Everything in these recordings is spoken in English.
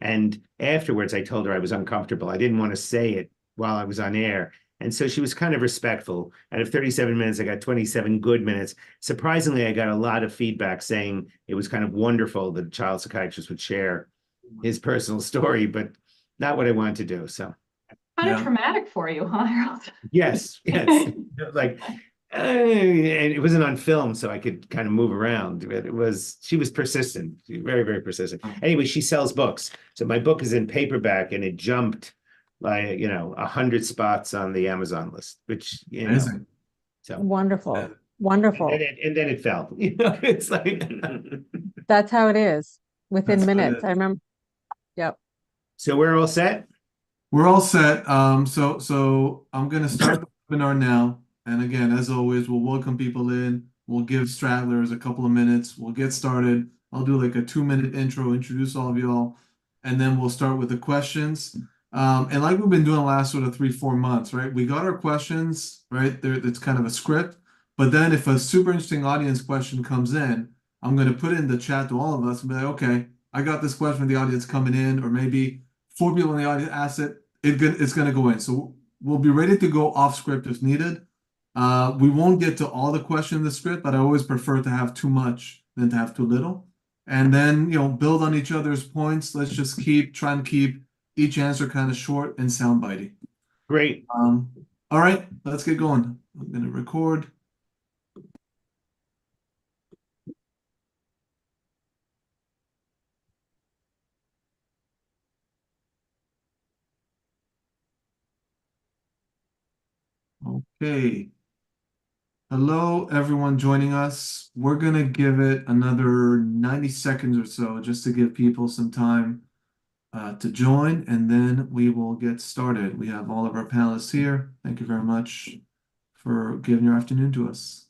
And afterwards, I told her I was uncomfortable. I didn't want to say it while I was on air. And so she was kind of respectful. Out of 37 minutes, I got 27 good minutes. Surprisingly, I got a lot of feedback saying it was kind of wonderful that a child psychiatrist would share his personal story, but not what I wanted to do. So, Kind of Yeah. traumatic for you, huh, Harold? yes, yes. Like, and it wasn't on film, so I could kind of move around. But she was persistent, very, very persistent. Anyway, she sells books. So my book is in paperback and it jumped by, 100 spots on the Amazon list, which, Amazing. so. Wonderful. And Wonderful. then it fell. It's like, That's how it is within That's what it minutes. is. I remember. Yep. so we're all set. We're all set. So I'm gonna start the webinar now. And again, as always, we'll welcome people in. We'll give stragglers a couple of minutes. We'll get started. I'll do like a 2-minute intro, introduce all of y'all, and then we'll start with the questions. And like we've been doing the last sort of 3-4 months, right? We got our questions, right? There, it's kind of a script. But then if a super interesting audience question comes in, I'm going to put it in the chat to all of us and be like, okay, I got this question from the audience coming in, or maybe 4 people in the audience asked it. It's going to go in. So we'll be ready to go off script if needed. We won't get to all the questions in the script, but I always prefer to have too much than to have too little. And then, build on each other's points. Let's just try and keep each answer kind of short and soundbitey. Great. All right, let's get going. I'm going to record. Okay. Hello, everyone joining us. We're going to give it another 90 seconds or so just to give people some time to join, and then we will get started. We have all of our panelists here. Thank you very much for giving your afternoon to us.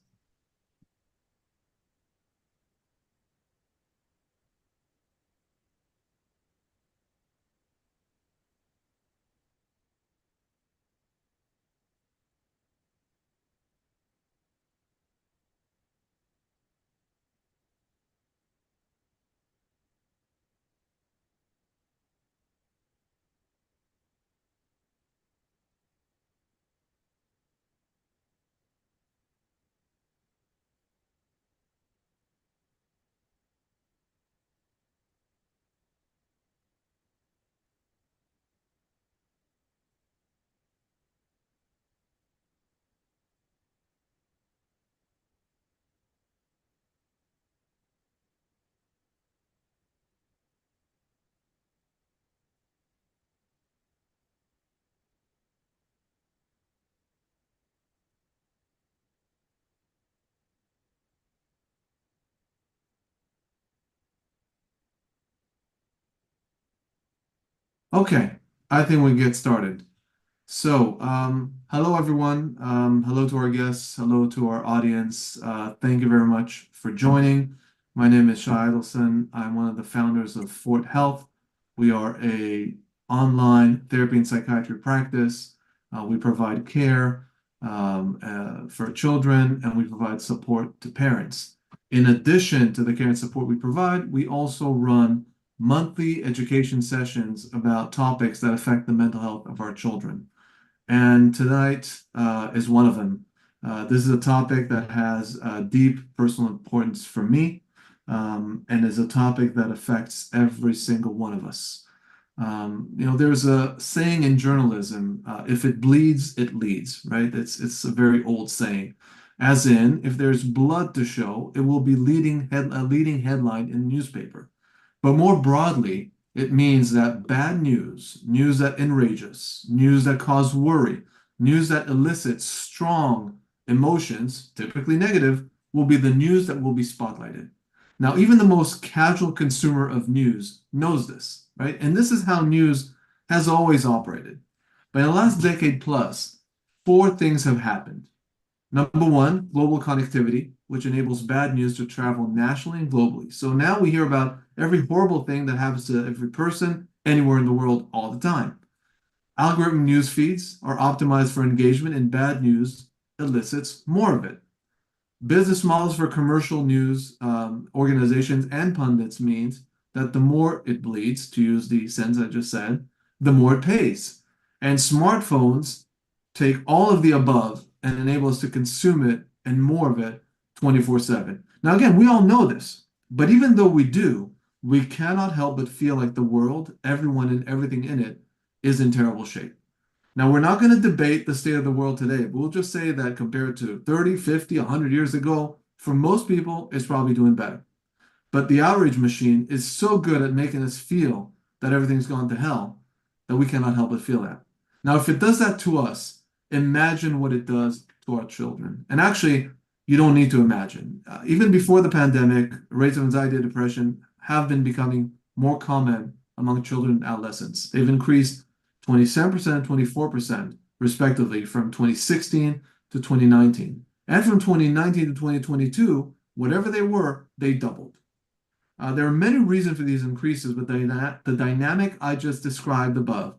Okay, I think we get started. So, hello everyone. Hello to our guests. Hello to our audience. Thank you very much for joining. My name is Shai Edelson. I'm one of the founders of Fort Health. We are a online therapy and psychiatry practice. We provide care for children, and we provide support to parents. In addition to the care and support we provide, we also run monthly education sessions about topics that affect the mental health of our children. And tonight is one of them. This is a topic that has deep personal importance for me, and is a topic that affects every single one of us. There's a saying in journalism, if it bleeds, it leads, right? It's a very old saying. As in, if there's blood to show, it will be a leading headline in the newspaper. But more broadly, it means that bad news, news that enrages, news that causes worry, news that elicits strong emotions, typically negative, will be the news that will be spotlighted. Now, even the most casual consumer of news knows this, right? And this is how news has always operated. But in the last decade plus, 4 things have happened. Number 1, global connectivity, which enables bad news to travel nationally and globally. So now we hear about every horrible thing that happens to every person anywhere in the world all the time. Algorithm news feeds are optimized for engagement, and bad news elicits more of it. Business models for commercial news organizations and pundits means that the more it bleeds, to use the sentence I just said, the more it pays. And smartphones take all of the above and enable us to consume it and more of it 24/7. Now, again, we all know this, but even though we do, we cannot help but feel like the world, everyone, and everything in it is in terrible shape. Now, we're not going to debate the state of the world today, but we'll just say that compared to 30, 50, 100 years ago, for most people, it's probably doing better. But the outrage machine is so good at making us feel that everything's gone to hell that we cannot help but feel that. Now, if it does that to us, imagine what it does to our children. And actually, you don't need to imagine. Even before the pandemic, rates of anxiety and depression have been becoming more common among children and adolescents. They've increased 27% and 24%, respectively, from 2016 to 2019. And from 2019 to 2022, whatever they were, they doubled. There are many reasons for these increases, but the dynamic I just described above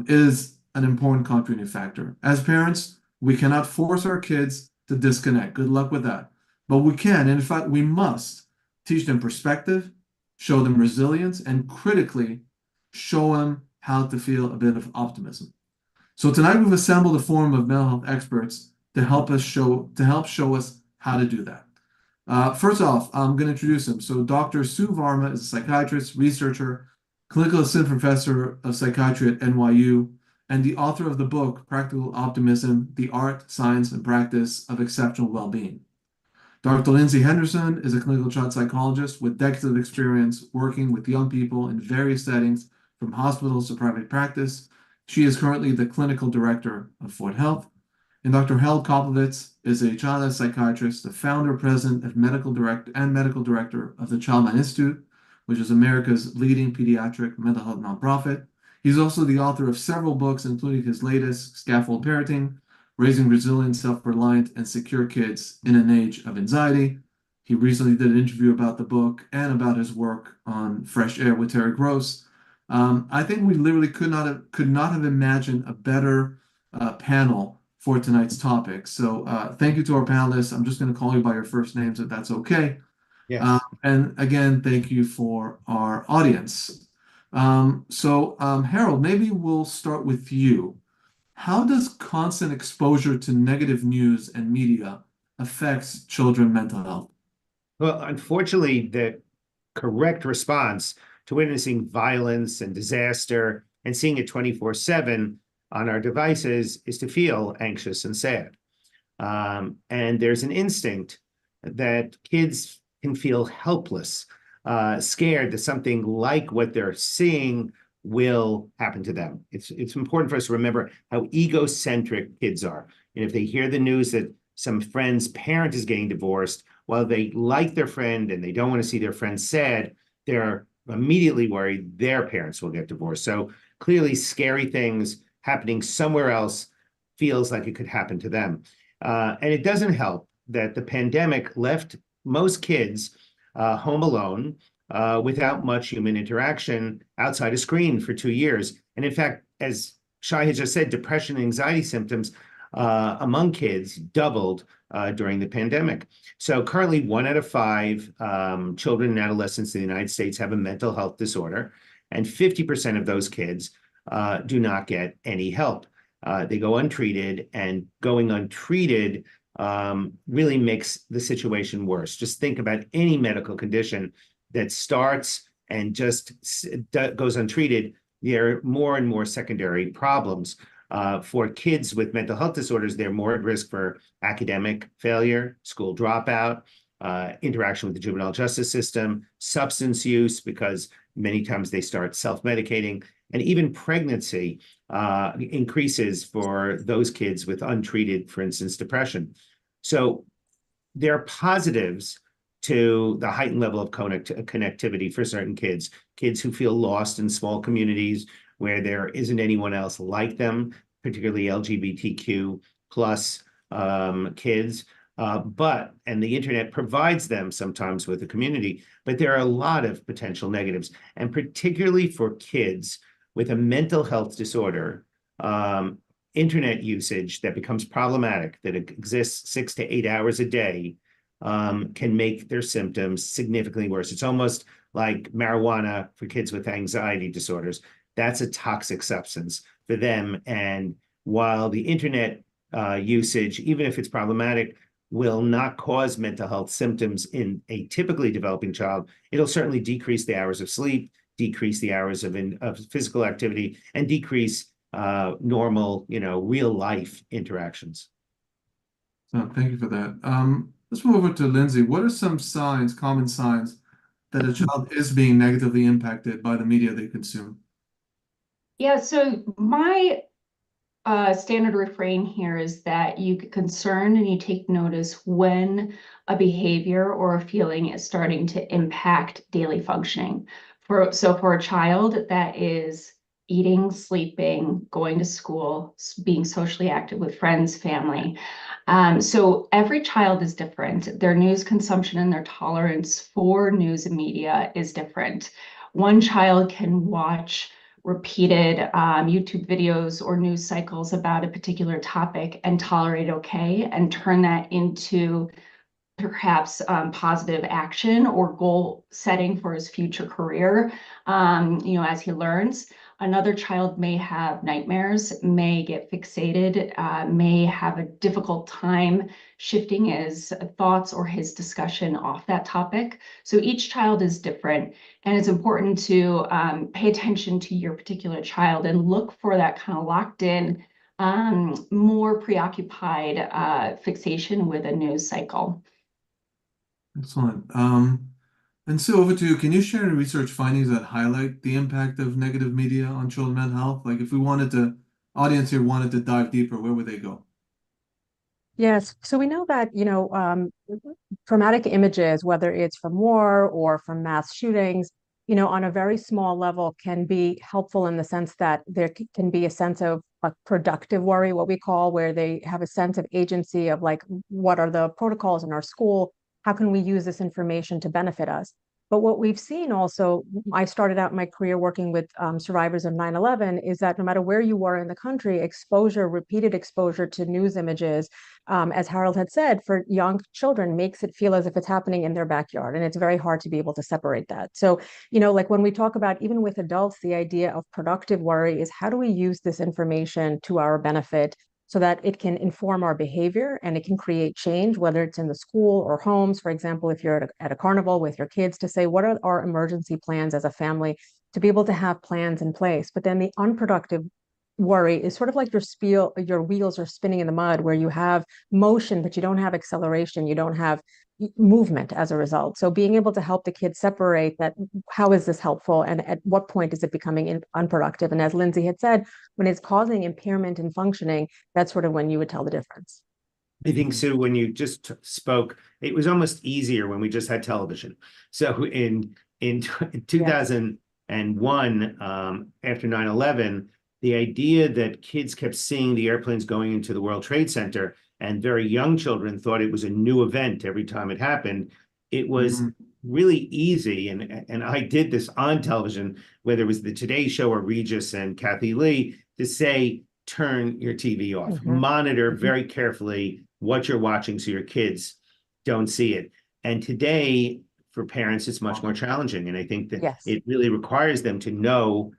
is an important contributing factor. As parents, we cannot force our kids to disconnect. Good luck with that. But we can, and in fact, we must teach them perspective, show them resilience, and critically show them how to feel a bit of optimism. So tonight we've assembled a forum of mental health experts to help show us how to do that. First off, I'm going to introduce him. So Dr. Sue Varma is a psychiatrist, researcher, clinical assistant professor of psychiatry at NYU, and the author of the book, Practical Optimism, The Art, Science, and Practice of Exceptional Well-Being. Dr. Lindsay Henderson is a clinical child psychologist with decades of experience working with young people in various settings, from hospitals to private practice. She is currently the clinical director of Fort Health. And Dr. Held Koplowitz is a child health psychiatrist, the founder, president, and medical director of the Childmind Institute, which is America's leading pediatric mental health nonprofit. He's also the author of several books, including his latest, Scaffold Parenting, Raising Resilient, Self-Reliant, and Secure Kids in an Age of Anxiety. He recently did an interview about the book and about his work on Fresh Air with Terry Gross. I think we literally could not have imagined a better panel for tonight's topic. So thank you to our panelists. I'm just going to call you by your first names if that's okay. Yes. And again, thank you for our audience. Harold, maybe we'll start with you. How does constant exposure to negative news and media affects children's mental health? Well, unfortunately, the correct response to witnessing violence and disaster and seeing it 24/7 on our devices is to feel anxious and sad. And there's an instinct that kids can feel helpless, scared that something like what they're seeing will happen to them. It's important for us to remember how egocentric kids are. And if they hear the news that some friend's parent is getting divorced, while they like their friend and they don't want to see their friend sad, they're immediately worried their parents will get divorced. So clearly scary things happening somewhere else feels like it could happen to them. And it doesn't help that the pandemic left most kids home alone without much human interaction outside a screen for 2 years. And in fact, as Shai has just said, depression and anxiety symptoms among kids doubled during the pandemic. So currently 1 out of 5 children and adolescents in the United States have a mental health disorder, and 50% of those kids do not get any help. They go untreated, and going untreated really makes the situation worse. Just think about any medical condition that starts and just goes untreated. There are more and more secondary problems. For kids with mental health disorders, they're more at risk for academic failure, school dropout, interaction with the juvenile justice system, substance use, because many times they start self-medicating, and even pregnancy increases for those kids with untreated, for instance, depression. So there are positives to the heightened level of connectivity for certain kids who feel lost in small communities where there isn't anyone else like them, particularly LGBTQ plus kids. And the internet provides them sometimes with a community, but there are a lot of potential negatives. And particularly for kids with a mental health disorder, internet usage that becomes problematic, that exists 6 to 8 hours a day, can make their symptoms significantly worse. It's almost like marijuana for kids with anxiety disorders. That's a toxic substance for them. And while the internet usage, even if it's problematic, will not cause mental health symptoms in a typically developing child, it'll certainly decrease the hours of sleep, decrease the hours of physical activity, and decrease normal, real life interactions. So thank you for that. Let's move over to Lindsay. What are some signs, common signs, that a child is being negatively impacted by the media they consume? Yeah, so my standard refrain here is that you get concerned and you take notice when a behavior or a feeling is starting to impact daily functioning. So for a child, that is eating, sleeping, going to school, being socially active with friends, family. So every child is different. Their news consumption and their tolerance for news and media is different. One child can watch repeated YouTube videos or news cycles about a particular topic and tolerate okay and turn that into perhaps positive action or goal setting for his future career, as he learns. Another child may have nightmares, may get fixated, may have a difficult time shifting his thoughts or his discussion off that topic. So each child is different, and it's important to pay attention to your particular child and look for that kind of locked in, more preoccupied fixation with a news cycle. Excellent. And Sue, over to you. Can you share any research findings that highlight the impact of negative media on children's mental health? Like if audience here wanted to dive deeper, where would they go? Yes. So we know that, traumatic images, whether it's from war or from mass shootings, on a very small level can be helpful in the sense that there can be a sense of a productive worry, what we call, where they have a sense of agency of like, what are the protocols in our school? How can we use this information to benefit us? But what we've seen also, I started out my career working with survivors of 9/11, is that no matter where you were in the country, repeated exposure to news images, as Harold had said, for young children makes it feel as if it's happening in their backyard. And it's very hard to be able to separate that. So, like when we talk about, even with adults, the idea of productive worry is how do we use this information to our benefit so that it can inform our behavior and it can create change, whether it's in the school or homes. For example, if you're at a carnival with your kids, to say, what are our emergency plans as a family, to be able to have plans in place. But then the unproductive worry is sort of like your wheels are spinning in the mud, where you have motion, but you don't have acceleration, you don't have movement as a result. So being able to help the kids separate that, how is this helpful? And at what point is it becoming unproductive? And as Lindsay had said, when it's causing impairment in functioning, that's sort of when you would tell the difference. I think, Sue, when you just spoke, it was almost easier when we just had television. So in 2001, after 9/11, the idea that kids kept seeing the airplanes going into the World Trade Center and very young children thought it was a new event every time it happened, it was really easy. And I did this on television, whether it was the Today Show or Regis and Kathy Lee, to say, turn your TV off, monitor very carefully what you're watching so your kids don't see it. And today, for parents, it's much more challenging. And I think that it really requires them to know,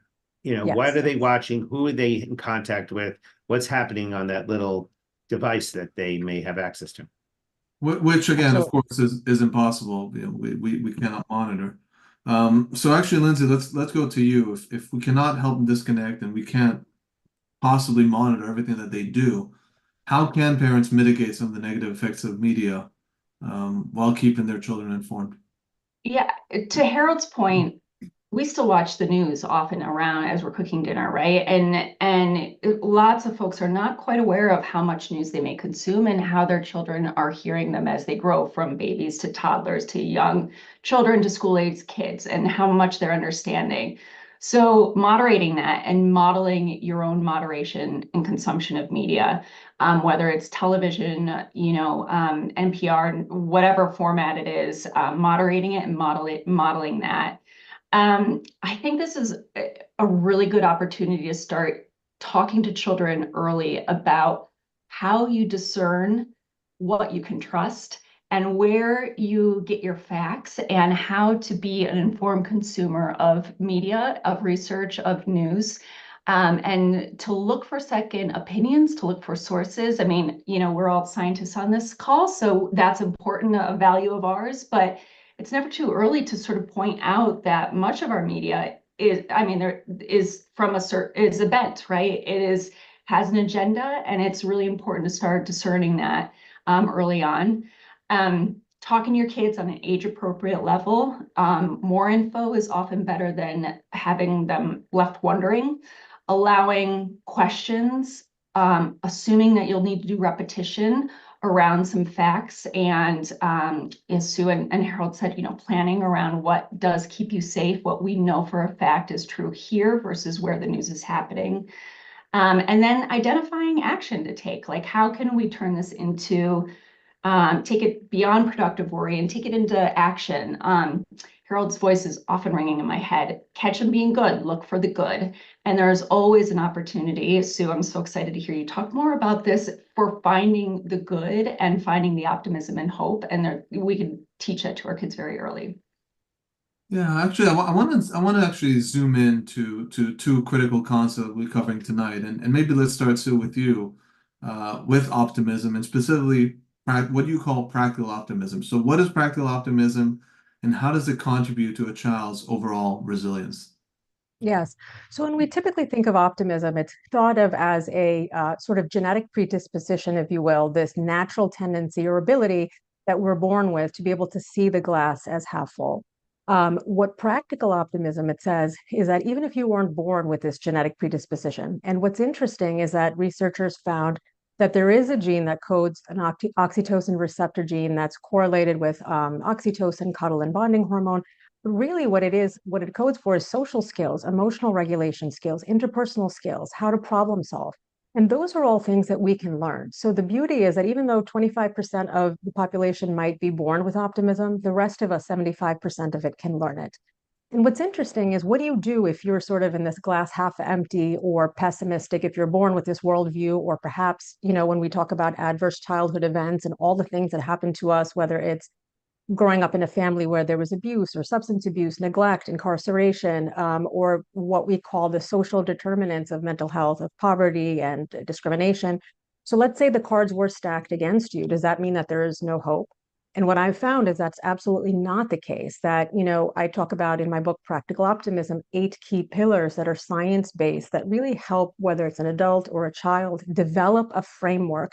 what are they watching? Who are they in contact with? What's happening on that little device that they may have access to? Which again, of course, is impossible. We cannot monitor. So actually, Lindsay, let's go to you. If we cannot help them disconnect and we can't possibly monitor everything that they do, how can parents mitigate some of the negative effects of media while keeping their children informed? Yeah, to Harold's point, we still watch the news often around as we're cooking dinner, right? And lots of folks are not quite aware of how much news they may consume and how their children are hearing them as they grow, from babies to toddlers to young children to school-age kids, and how much they're understanding. So moderating that and modeling your own moderation and consumption of media, whether it's television, NPR, whatever format it is, moderating it and modeling that. I think this is a really good opportunity to start talking to children early about how you discern what you can trust and where you get your facts and how to be an informed consumer of media, of research, of news. And to look for second opinions, to look for sources. I mean, we're all scientists on this call, so that's important, a value of ours, but it's never too early to sort of point out that much of our media is, I mean, there is from is a bent, right? Has an agenda, and it's really important to start discerning that early on. Talking to your kids on an age-appropriate level. More info is often better than having them left wondering. Allowing questions, assuming that you'll need to do repetition around some facts, and as Sue and Harold said, planning around what does keep you safe, what we know for a fact is true here versus where the news is happening. And then identifying action to take, like how can we turn this into, take it beyond productive worry and take it into action. Harold's voice is often ringing in my head. Catch them being good, look for the good. And there's always an opportunity. Sue, I'm so excited to hear you talk more about this, for finding the good and finding the optimism and hope. And we can teach that to our kids very early. Yeah, actually, I want to actually zoom in to two critical concepts we're covering tonight, and maybe let's start, Sue, with you, with optimism, and specifically what you call practical optimism. So, what is practical optimism, and how does it contribute to a child's overall resilience? Yes. So when we typically think of optimism, it's thought of as a sort of genetic predisposition, if you will, this natural tendency or ability that we're born with to be able to see the glass as half full. What practical optimism, it says, is that even if you weren't born with this genetic predisposition, and what's interesting is that researchers found that there is a gene that codes an oxytocin receptor gene that's correlated with oxytocin, cuddle and bonding hormone. But really what it codes for is social skills, emotional regulation skills, interpersonal skills, how to problem solve. And those are all things that we can learn. So the beauty is that even though 25% of the population might be born with optimism, the rest of us, 75% of it, can learn it. And what's interesting is, what do you do if you're sort of in this glass half empty or pessimistic, if you're born with this worldview, or perhaps, when we talk about adverse childhood events and all the things that happen to us, whether it's growing up in a family where there was abuse or substance abuse, neglect, incarceration, or what we call the social determinants of mental health, of poverty and discrimination. So let's say the cards were stacked against you. Does that mean that there is no hope? And what I've found is that's absolutely not the case. That, I talk about in my book, Practical Optimism, 8 key pillars that are science-based that really help, whether it's an adult or a child, develop a framework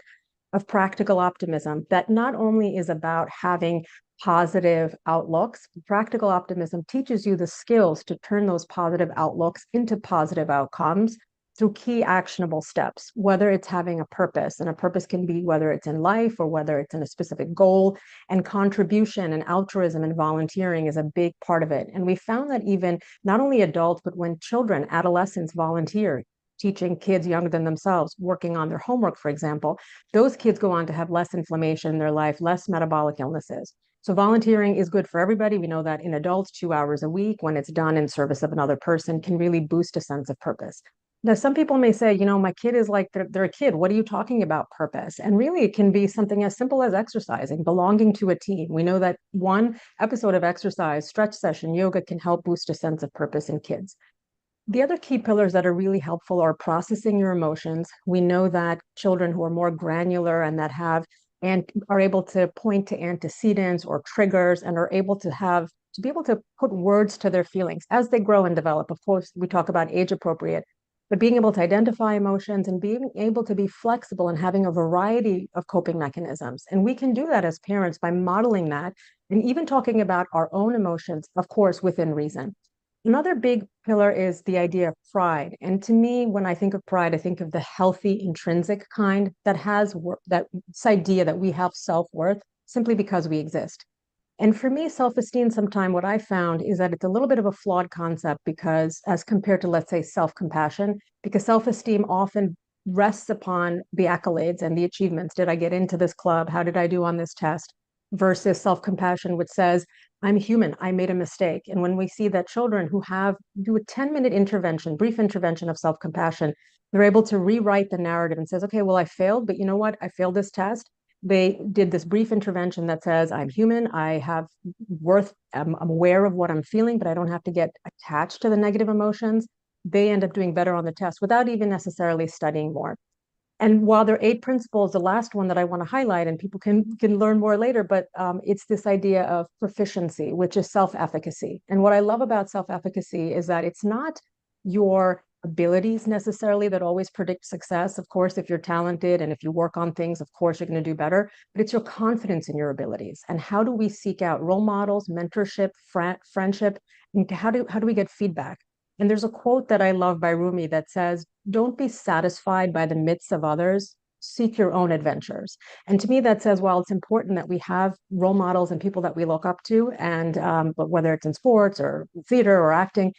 of practical optimism that not only is about having positive outlooks. Practical optimism teaches you the skills to turn those positive outlooks into positive outcomes through key actionable steps, whether it's having a purpose, and a purpose can be whether it's in life or whether it's in a specific goal, and contribution and altruism and volunteering is a big part of it. And we found that even not only adults, but when children, adolescents volunteer, teaching kids younger than themselves, working on their homework, for example, those kids go on to have less inflammation in their life, less metabolic illnesses. So volunteering is good for everybody. We know that in adults, 2 hours a week, when it's done in service of another person, can really boost a sense of purpose. Now, some people may say, my kid is like, they're a kid. What are you talking about purpose? And really, it can be something as simple as exercising, belonging to a team. We know that one episode of exercise, stretch session, yoga can help boost a sense of purpose in kids. The other key pillars that are really helpful are processing your emotions. We know that children who are more granular and that have and are able to point to antecedents or triggers and are able to be able to put words to their feelings as they grow and develop. Of course, we talk about age appropriate, but being able to identify emotions and being able to be flexible and having a variety of coping mechanisms. And we can do that as parents by modeling that and even talking about our own emotions, of course, within reason. Another big pillar is the idea of pride. And to me, when I think of pride, I think of the healthy, intrinsic kind that has this idea that we have self-worth simply because we exist. And for me, self-esteem, sometimes what I found is that it's a little bit of a flawed concept, because as compared to, let's say, self-compassion, because self-esteem often rests upon the accolades and the achievements. Did I get into this club? How did I do on this test? Versus self-compassion, which says, I'm human, I made a mistake. And when we see that children who do a 10-minute intervention, brief intervention of self-compassion, they're able to rewrite the narrative and says, okay, well, I failed, but you know what? I failed this test. They did this brief intervention that says, I'm human, I have worth, I'm aware of what I'm feeling, but I don't have to get attached to the negative emotions. They end up doing better on the test without even necessarily studying more. And while there are 8 principles, the last one that I want to highlight, and people can learn more later, but it's this idea of proficiency, which is self-efficacy. And what I love about self-efficacy is that it's not your abilities necessarily that always predict success. Of course, if you're talented and if you work on things, of course, you're going to do better, but it's your confidence in your abilities. And how do we seek out role models, mentorship, friendship, and how do we get feedback? And there's a quote that I love by Rumi that says, don't be satisfied by the myths of others, seek your own adventures. And to me, that says, while it's important that we have role models and people that we look up to, and but whether it's in sports or theater or acting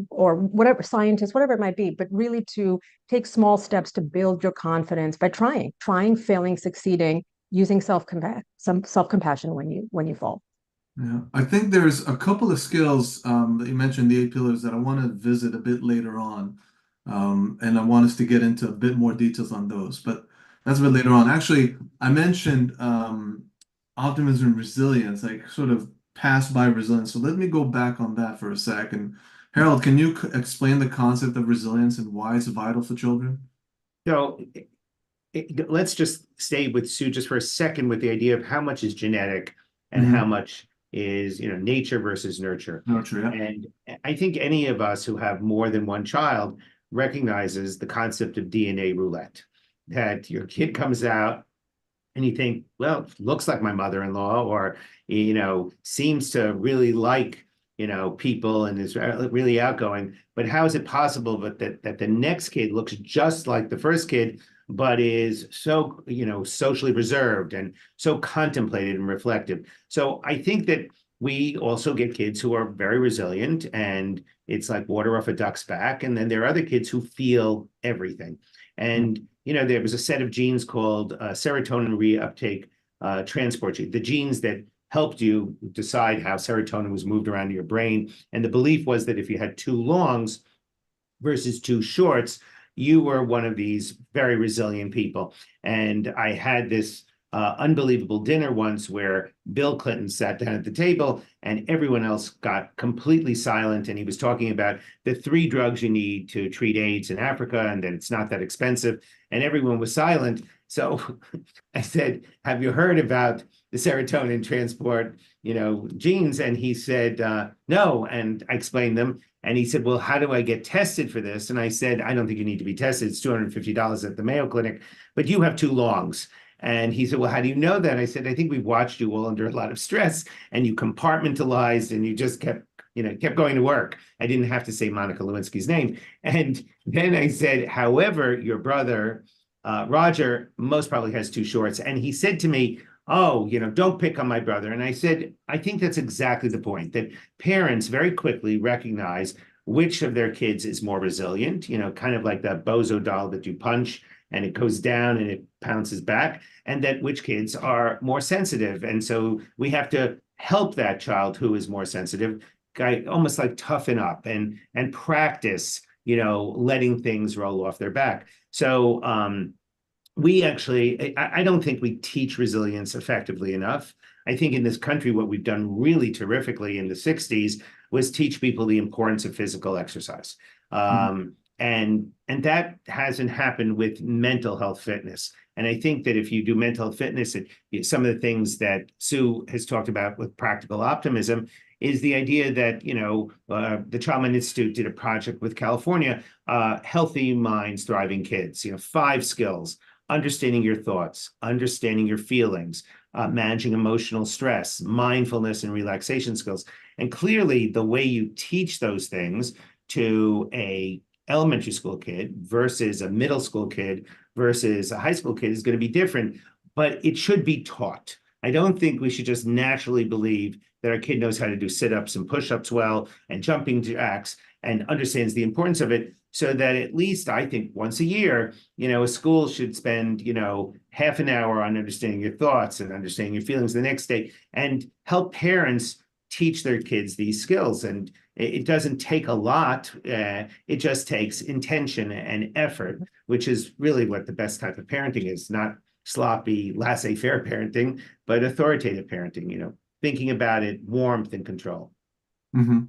or whatever, scientists, whatever it might be, but really to take small steps to build your confidence by trying, failing, succeeding, using self-compassion when you fall. Yeah, I think there's a couple of skills that you mentioned, the 8 pillars, that I want to visit a bit later on. And I want us to get into a bit more details on those, but that's a bit later on. Actually, I mentioned optimism and resilience, like sort of passed by resilience. So let me go back on that for a second. Harold, can you explain the concept of resilience and why it's vital for children? So let's just stay with Sue just for a second with the idea of how much is genetic and how much is, nature versus nurture. Nurture, yeah. And I think any of us who have more than one child recognizes the concept of DNA roulette, that your kid comes out and you think, well, looks like my mother-in-law, or, seems to really like, people and is really outgoing. But how is it possible that the next kid looks just like the first kid, but is so, socially reserved and so contemplated and reflective? So I think that we also get kids who are very resilient, and it's like water off a duck's back. And then there are other kids who feel everything. And, there was a set of genes called serotonin reuptake transport gene, the genes that helped you decide how serotonin was moved around your brain. And the belief was that if you had 2 longs versus 2 shorts, you were one of these very resilient people. And I had this unbelievable dinner once where Bill Clinton sat down at the table and everyone else got completely silent. And he was talking about the 3 drugs you need to treat AIDS in Africa, and that it's not that expensive. And everyone was silent. So I said, have you heard about the serotonin transport, genes? And he said, no. And I explained them. And he said, well, how do I get tested for this? And I said, I don't think you need to be tested. It's $250 at the Mayo Clinic, but you have 2 longs. And he said, well, how do you know that? I said, I think we've watched you all under a lot of stress, and you compartmentalized and you just kept going to work. I didn't have to say Monica Lewinsky's name. And then I said, however, your brother, Roger, most probably has 2 shorts. And he said to me, oh, don't pick on my brother. And I said, I think that's exactly the point, that parents very quickly recognize which of their kids is more resilient, kind of like that bozo doll that you punch and it goes down and it pounces back, and that which kids are more sensitive. And so we have to help that child who is more sensitive, almost like toughen up and practice, letting things roll off their back. So we actually, I don't think we teach resilience effectively enough. I think in this country, what we've done really terrifically in the 60s was teach people the importance of physical exercise. And that hasn't happened with mental health fitness. And I think that if you do mental health fitness, and some of the things that Sue has talked about with practical optimism is the idea that, the Child Mind Institute did a project with California, Healthy Minds, Thriving Kids, 5 skills: understanding your thoughts, understanding your feelings, managing emotional stress, mindfulness and relaxation skills. And clearly the way you teach those things to a elementary school kid versus a middle school kid versus a high school kid is going to be different, but it should be taught. I don't think we should just naturally believe that our kid knows how to do sit-ups and push-ups well and jumping jacks and understands the importance of it, so that at least I think once a year, a school should spend, half an hour on understanding your thoughts and understanding your feelings the next day, and help parents teach their kids these skills. And it doesn't take a lot. It just takes intention and effort, which is really what the best type of parenting is, not sloppy, laissez-faire parenting, but authoritative parenting, thinking about it, warmth and control. Hmm.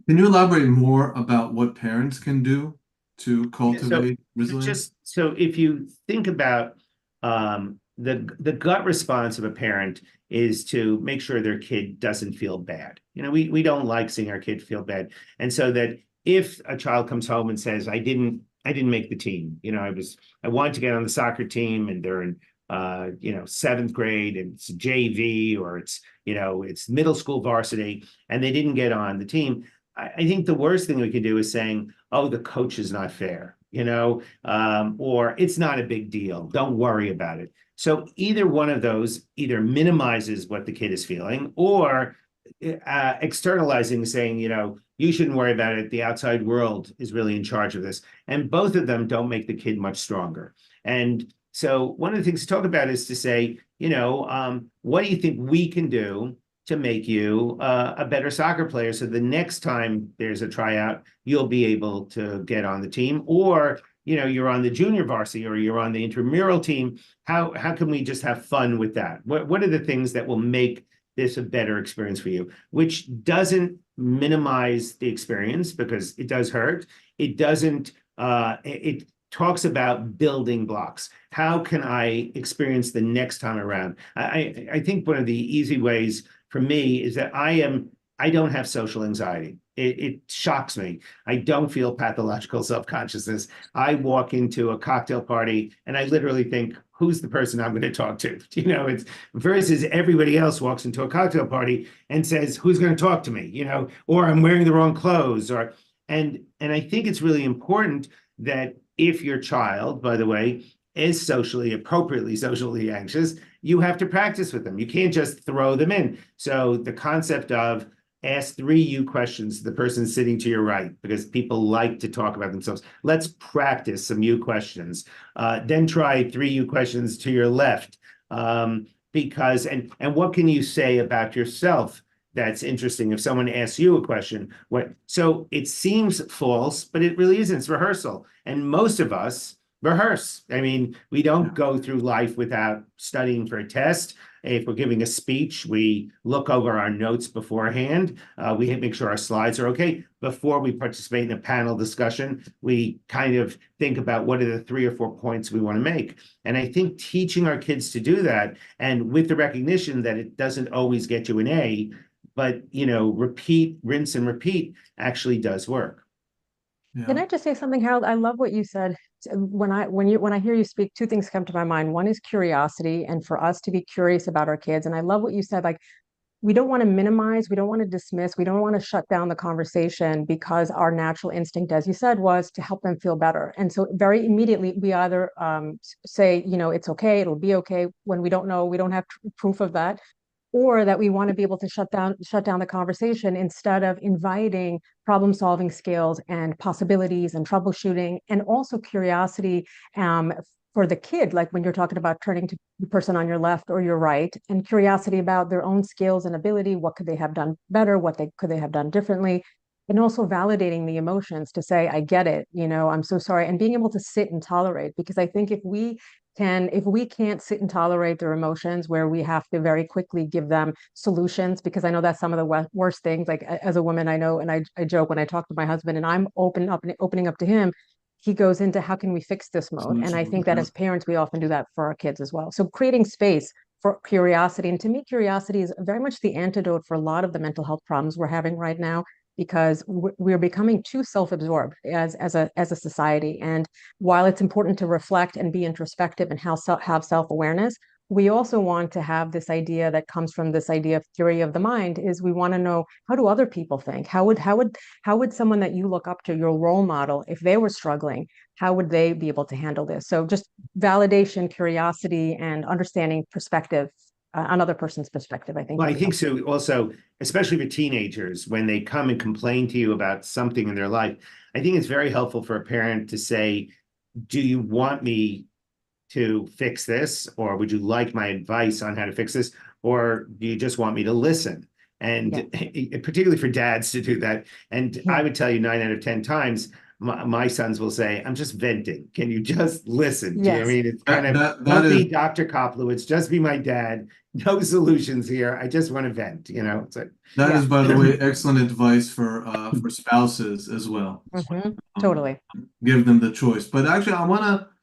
Can you elaborate more about what parents can do to Yeah, cultivate resilience? so if you think about the gut response of a parent is to make sure their kid doesn't feel bad. We don't like seeing our kid feel bad. And so that if a child comes home and says, I didn't make the team, I wanted to get on the soccer team and they're in seventh grade and it's JV or it's middle school varsity and they didn't get on the team. I think the worst thing we could do is saying, oh, the coach is not fair, or it's not a big deal. Don't worry about it. So either one of those either minimizes what the kid is feeling or externalizing, saying, you shouldn't worry about it. The outside world is really in charge of this. And both of them don't make the kid much stronger. And so one of the things to talk about is to say, what do you think we can do to make you a better soccer player? So the next time there's a tryout, you'll be able to get on the team, or you're on the junior varsity or you're on the intramural team. How can we just have fun with that? What are the things that will make this a better experience for you, which doesn't minimize the experience because it does hurt. It doesn't, it talks about building blocks. How can I experience the next time around? I think one of the easy ways for me is that I don't have social anxiety. It shocks me. I don't feel pathological self-consciousness. I walk into a cocktail party and I literally think, who's the person I'm going to talk to? It's versus everybody else walks into a cocktail party and says, who's going to talk to me? Or I'm wearing the wrong clothes, and I think it's really important that if your child, by the way, is appropriately socially anxious, you have to practice with them. You can't just throw them in. So the concept of ask 3 you questions to the person sitting to your right, because people like to talk about themselves. Let's practice some you questions. Then try 3 you questions to your left. Because what can you say about yourself that's interesting? If someone asks you a question, so it seems false, but it really isn't. It's rehearsal. And most of us rehearse. I mean, we don't go through life without studying for a test. If we're giving a speech, we look over our notes beforehand. We make sure our slides are okay. Before we participate in a panel discussion, we kind of think about what are the 3 or 4 points we want to make. And I think teaching our kids to do that, and with the recognition that it doesn't always get you an A, but repeat, rinse and repeat actually does work. Can I just say something, Harold? I love what you said. When I hear you speak, 2 things come to my mind. One is curiosity, and for us to be curious about our kids. And I love what you said, like we don't want to minimize, we don't want to dismiss, we don't want to shut down the conversation, because our natural instinct, as you said, was to help them feel better. And so very immediately we either say, it's okay, it'll be okay, when we don't know, we don't have proof of that, or that we want to be able to shut down the conversation instead of inviting problem solving skills and possibilities and troubleshooting, and also curiosity for the kid, like when you're talking about turning to the person on your left or your right, and curiosity about their own skills and ability. What could they have done better? Could they have done differently? And also validating the emotions to say, I get it, I'm so sorry, and being able to sit and tolerate. Because I think if we can't sit and tolerate their emotions, where we have to very quickly give them solutions, because I know that's some of the worst things. Like as a woman, I know, and I joke when I talk to my husband and I'm opening up to him, he goes into how can we fix this mode. And I think that as parents, we often do that for our kids as well. So creating space for curiosity. And to me, curiosity is very much the antidote for a lot of the mental health problems we're having right now, because we're becoming too self-absorbed as a society. And while it's important to reflect and be introspective and have self-awareness, we also want to have this idea that comes from this idea of theory of the mind, is we want to know, how do other people think? How would someone that you look up to, your role model, if they were struggling, how would they be able to handle this? So just validation, curiosity, and understanding perspective, another person's perspective, I think. Well, I think so. Also, especially for teenagers, when they come and complain to you about something in their life, I think it's very helpful for a parent to say, do you want me to fix this? Or would you like my advice on how to fix this? Or do you just want me to listen? And particularly for dads to do that. And I would tell you 9 out of 10 times, my sons will say, I'm just venting. Can you just listen? Do you know what I Yes. mean? It's kind of, That don't is be Dr. Koplowitz, just be my dad. No solutions here. I just want to vent, you know? It's like, that Yeah. is, by the way, excellent advice for spouses as well. Um, Totally. give them the choice. But actually,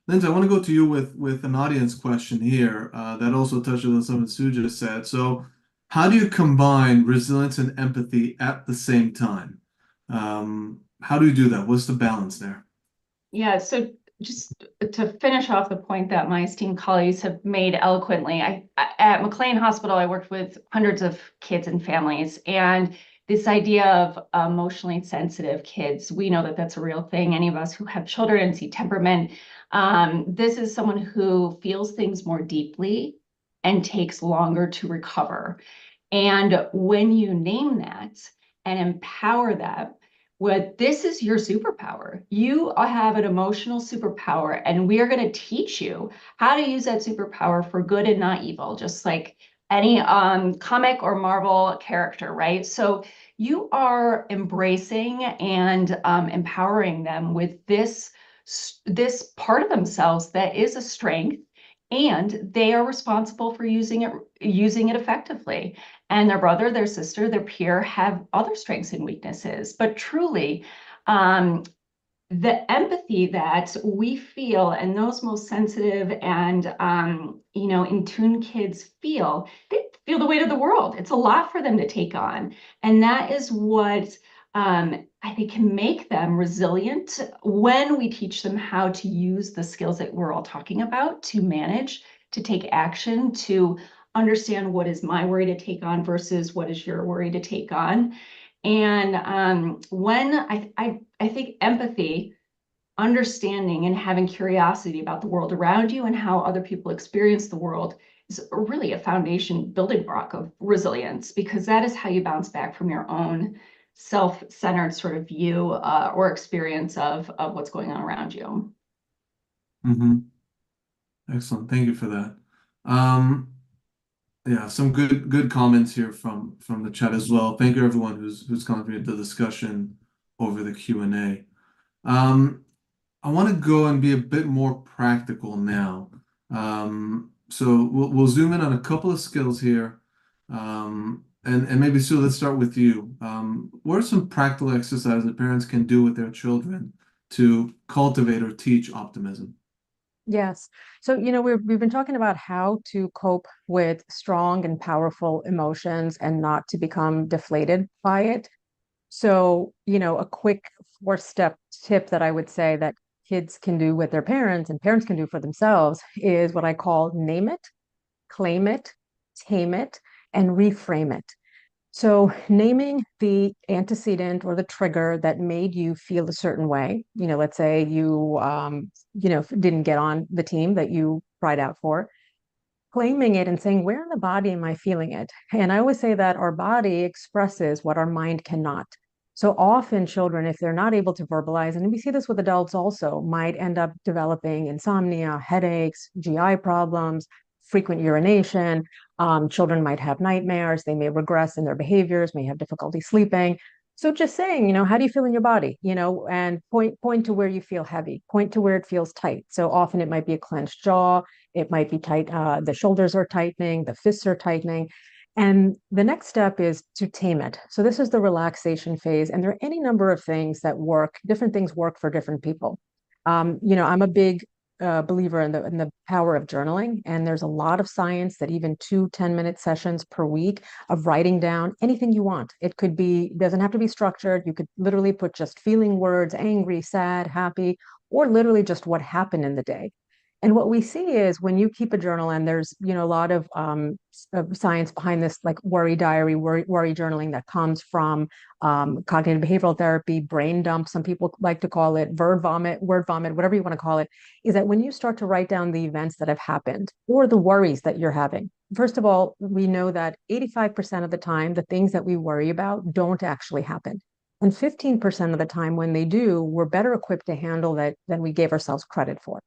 Lindsay, I want to go to you with an audience question here that also touches on something Sue just said. So, how do you combine resilience and empathy at the same time? How do you do that? What's the balance there? Yeah, so just to finish off the point that my esteemed colleagues have made eloquently, at McLean Hospital, I worked with hundreds of kids and families, and this idea of emotionally sensitive kids, we know that that's a real thing. Any of us who have children and see temperament, this is someone who feels things more deeply and takes longer to recover. And when you name that and empower that, what this is your superpower. You have an emotional superpower, and we are going to teach you how to use that superpower for good and not evil, just like any comic or Marvel character, right? So you are embracing and empowering them with this part of themselves that is a strength, and they are responsible for using it effectively. And their brother, their sister, their peer have other strengths and weaknesses. But truly, um, the empathy that we feel and those most sensitive and in tune kids feel, they feel the weight of the world. It's a lot for them to take on, and that is what I think can make them resilient when we teach them how to use the skills that we're all talking about to manage, to take action, to understand what is my worry to take on versus what is your worry to take on. And when I think empathy, understanding and having curiosity about the world around you and how other people experience the world is really a foundation building block of resilience, because that is how you bounce back from your own self-centered sort of view or experience of what's going on around you. Hmm. Excellent. Thank you for that. Um, yeah, some good comments here from the chat as well. Thank you everyone who's contributed to the discussion over the Q&A. I want to go and be a bit more practical now. So we'll zoom in on a couple of skills here. And maybe Sue, let's start with you. What are some practical exercises that parents can do with their children to cultivate or teach optimism? Yes. So, we've been talking about how to cope with strong and powerful emotions and not to become deflated by it. So, a quick 4-step tip that I would say that kids can do with their parents and parents can do for themselves is what I call name it, claim it, tame it, and reframe it. So, naming the antecedent or the trigger that made you feel a certain way, let's say didn't get on the team that you tried out for, claiming it and saying, where in the body am I feeling it? And I always say that our body expresses what our mind cannot. So often children, if they're not able to verbalize, and we see this with adults also, might end up developing insomnia, headaches, GI problems, frequent urination. Children might have nightmares. They may regress in their behaviors, may have difficulty sleeping. So just saying, how do you feel in your body? And point to where you feel heavy, point to where it feels tight. So often it might be a clenched jaw, it might be tight. The shoulders are tightening, the fists are tightening. And the next step is to tame it. So this is the relaxation phase. And there are any number of things that work, different things work for different people. I'm a big believer in the power of journaling. And there's a lot of science that even 2 10-minute sessions per week of writing down anything you want. It could be, doesn't have to be structured. You could literally put just feeling words, angry, sad, happy, or literally just what happened in the day. And what we see is when you keep a journal, and there's a lot of science behind this, like worry diary, worry journaling that comes from cognitive behavioral therapy, brain dump, some people like to call it word vomit, whatever you want to call it, is that when you start to write down the events that have happened or the worries that you're having, first of all, we know that 85% of the time, the things that we worry about don't actually happen. And 15% of the time when they do, we're better equipped to handle that than we gave ourselves credit for.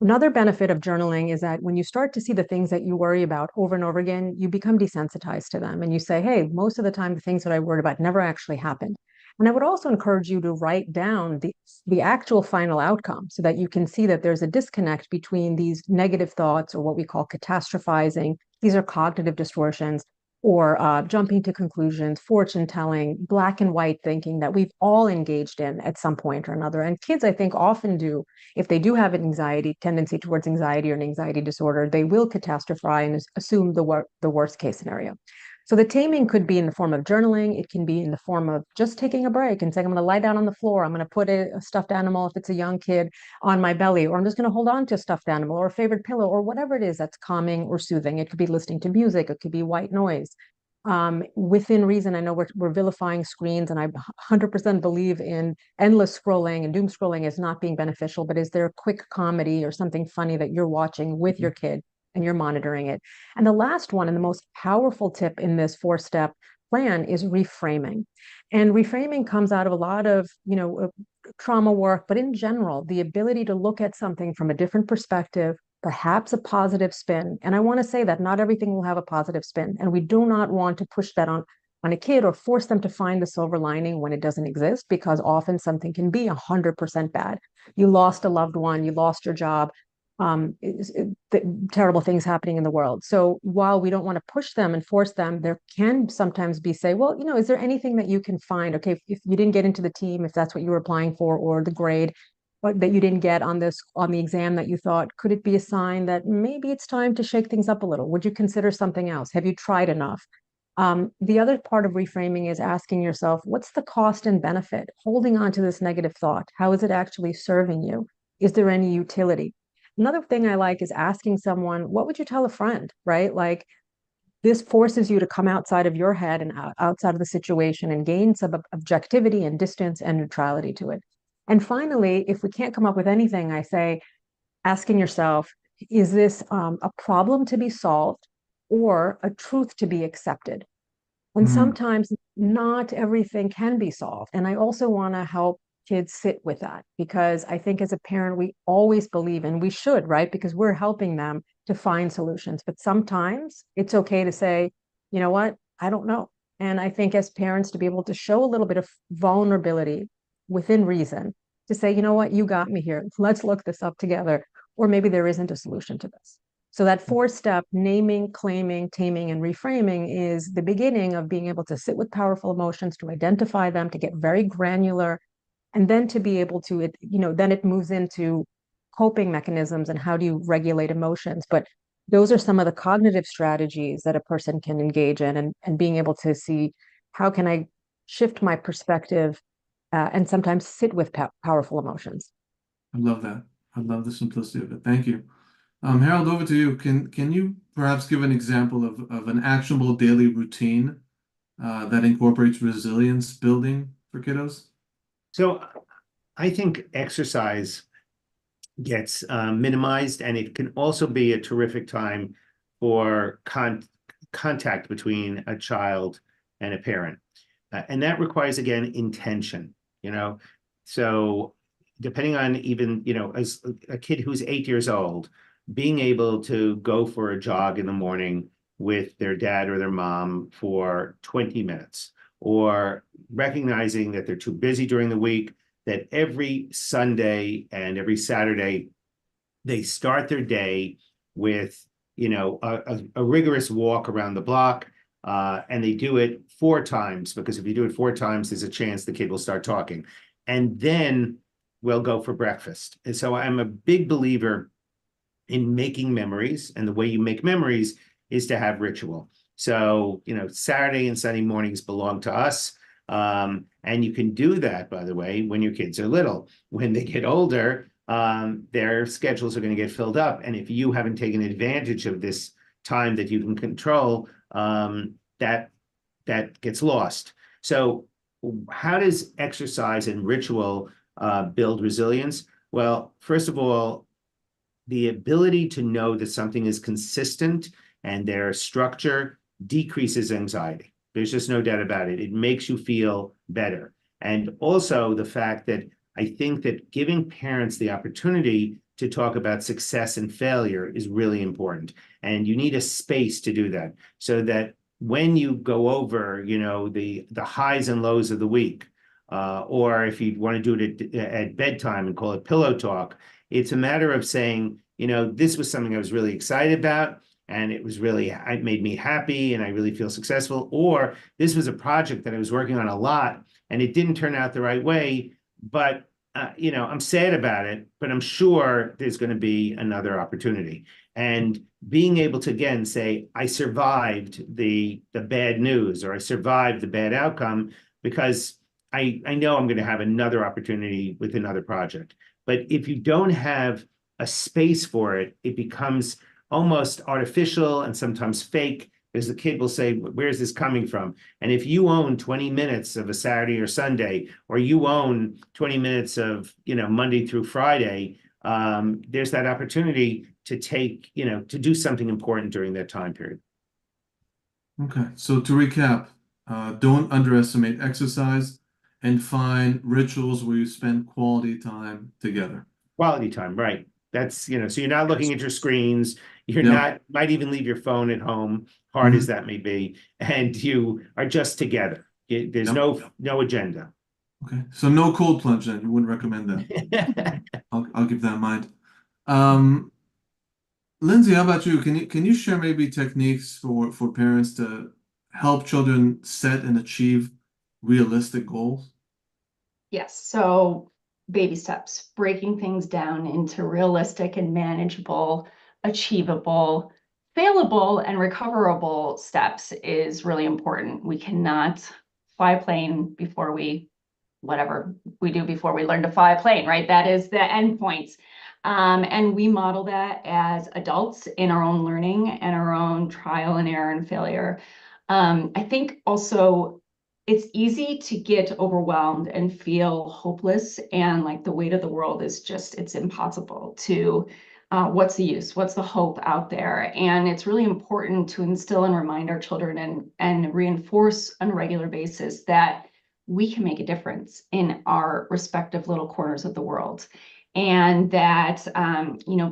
Another benefit of journaling is that when you start to see the things that you worry about over and over again, you become desensitized to them and you say, hey, most of the time, the things that I worried about never actually happened. And I would also encourage you to write down the actual final outcome so that you can see that there's a disconnect between these negative thoughts, or what we call catastrophizing. These are cognitive distortions, or jumping to conclusions, fortune telling, black and white thinking that we've all engaged in at some point or another. And kids, I think, often do, if they do have an anxiety tendency towards anxiety or an anxiety disorder, they will catastrophize and assume the worst case scenario. So the taming could be in the form of journaling. It can be in the form of just taking a break and saying, I'm going to lie down on the floor. I'm going to put a stuffed animal, if it's a young kid, on my belly, or I'm just going to hold on to a stuffed animal or a favorite pillow, or whatever it is that's calming or soothing. It could be listening to music. It could be white noise. Within reason, I know we're vilifying screens, and I 100% believe in endless scrolling and doom scrolling as not being beneficial, but is there a quick comedy or something funny that you're watching with your kid and you're monitoring it? And the last one, and the most powerful tip in this 4-step plan, is reframing. And reframing comes out of a lot of, trauma work, but in general, the ability to look at something from a different perspective, perhaps a positive spin. And I want to say that not everything will have a positive spin, and we do not want to push that on a kid or force them to find the silver lining when it doesn't exist, because often something can be 100% bad. You lost a loved one, you lost your job, terrible things happening in the world. So while we don't want to push them and force them, there can sometimes be say, well, is there anything that you can find? Okay, if you didn't get into the team, if that's what you were applying for, or the grade that you didn't get on the exam that you thought, could it be a sign that maybe it's time to shake things up a little? Would you consider something else? Have you tried enough? The other part of reframing is asking yourself, what's the cost and benefit? Holding on to this negative thought, how is it actually serving you? Is there any utility? Another thing I like is asking someone, what would you tell a friend, right? Like, this forces you to come outside of your head and outside of the situation and gain some objectivity and distance and neutrality to it. And finally, if we can't come up with anything, I say, asking yourself, is this a problem to be solved or a truth to be accepted? And sometimes not everything can be solved. And I also want to help kids sit with that, because I think as a parent, we always believe, and we should, right? Because we're helping them to find solutions. But sometimes it's okay to say, you know what, I don't know. And I think as parents, to be able to show a little bit of vulnerability within reason, to say, you know what, you got me here. Let's look this up together. Or maybe there isn't a solution to this. So that 4-step naming, claiming, taming, and reframing is the beginning of being able to sit with powerful emotions, to identify them, to get very granular, and then to be able to, then it moves into coping mechanisms and how do you regulate emotions. But those are some of the cognitive strategies that a person can engage in, and being able to see, how can I shift my perspective and sometimes sit with powerful emotions. I love that. I love the simplicity of it. Thank you. Harold, over to you. Can you perhaps give an example of an actionable daily routine that incorporates resilience building for kiddos? So I think exercise gets minimized, and it can also be a terrific time for contact between a child and a parent. And that requires, again, intention, So depending on even, as a kid who's 8 years old, being able to go for a jog in the morning with their dad or their mom for 20 minutes, or recognizing that they're too busy during the week, that every Sunday and every Saturday, they start their day with, a rigorous walk around the block, and they do it 4 times, because if you do it 4 times, there's a chance the kid will start talking. And then we'll go for breakfast. And so I'm a big believer in making memories, and the way you make memories is to have ritual. So, Saturday and Sunday mornings belong to us. And you can do that, by the way, when your kids are little. When they get older, their schedules are going to get filled up. And if you haven't taken advantage of this time that you can control, that gets lost. So how does exercise and ritual build resilience? Well, first of all, the ability to know that something is consistent and their structure decreases anxiety. There's just no doubt about it. It makes you feel better. And also the fact that I think that giving parents the opportunity to talk about success and failure is really important. And you need a space to do that, so that when you go over, the highs and lows of the week, or if you want to do it at bedtime and call it pillow talk, it's a matter of saying, this was something I was really excited about, and it made me happy, and I really feel successful. Or this was a project that I was working on a lot, and it didn't turn out the right way, but I'm sad about it, but I'm sure there's going to be another opportunity. And being able to again say, I survived the bad news, or I survived the bad outcome, because I know I'm going to have another opportunity with another project. But if you don't have a space for it, it becomes almost artificial and sometimes fake, because the kid will say, where's this coming from? And if you own 20 minutes of a Saturday or Sunday, or you own 20 minutes of, Monday through Friday, there's that opportunity to to do something important during that time period. Okay, so to recap, don't underestimate exercise and find rituals where you spend quality time together. Quality time, right? That's, so you're not looking at your screens, Yep. might even leave your phone at home, hard as that may be, and you are just together. There's Yep. no agenda. Okay, so no cold plunge then. You wouldn't recommend that. I'll keep that in mind. Um, Lindsay, how about you? Can you share maybe techniques for parents to help children set and achieve realistic goals? Yes, so baby steps, breaking things down into realistic and manageable, achievable, failable, and recoverable steps is really important. We cannot fly a plane before whatever we do before we learn to fly a plane, right? That is the end point. And we model that as adults in our own learning and our own trial and error and failure. I think also it's easy to get overwhelmed and feel hopeless, and like the weight of the world is just, it's impossible to, what's the use? What's the hope out there? And it's really important to instill and remind our children and reinforce on a regular basis that we can make a difference in our respective little corners of the world. And that,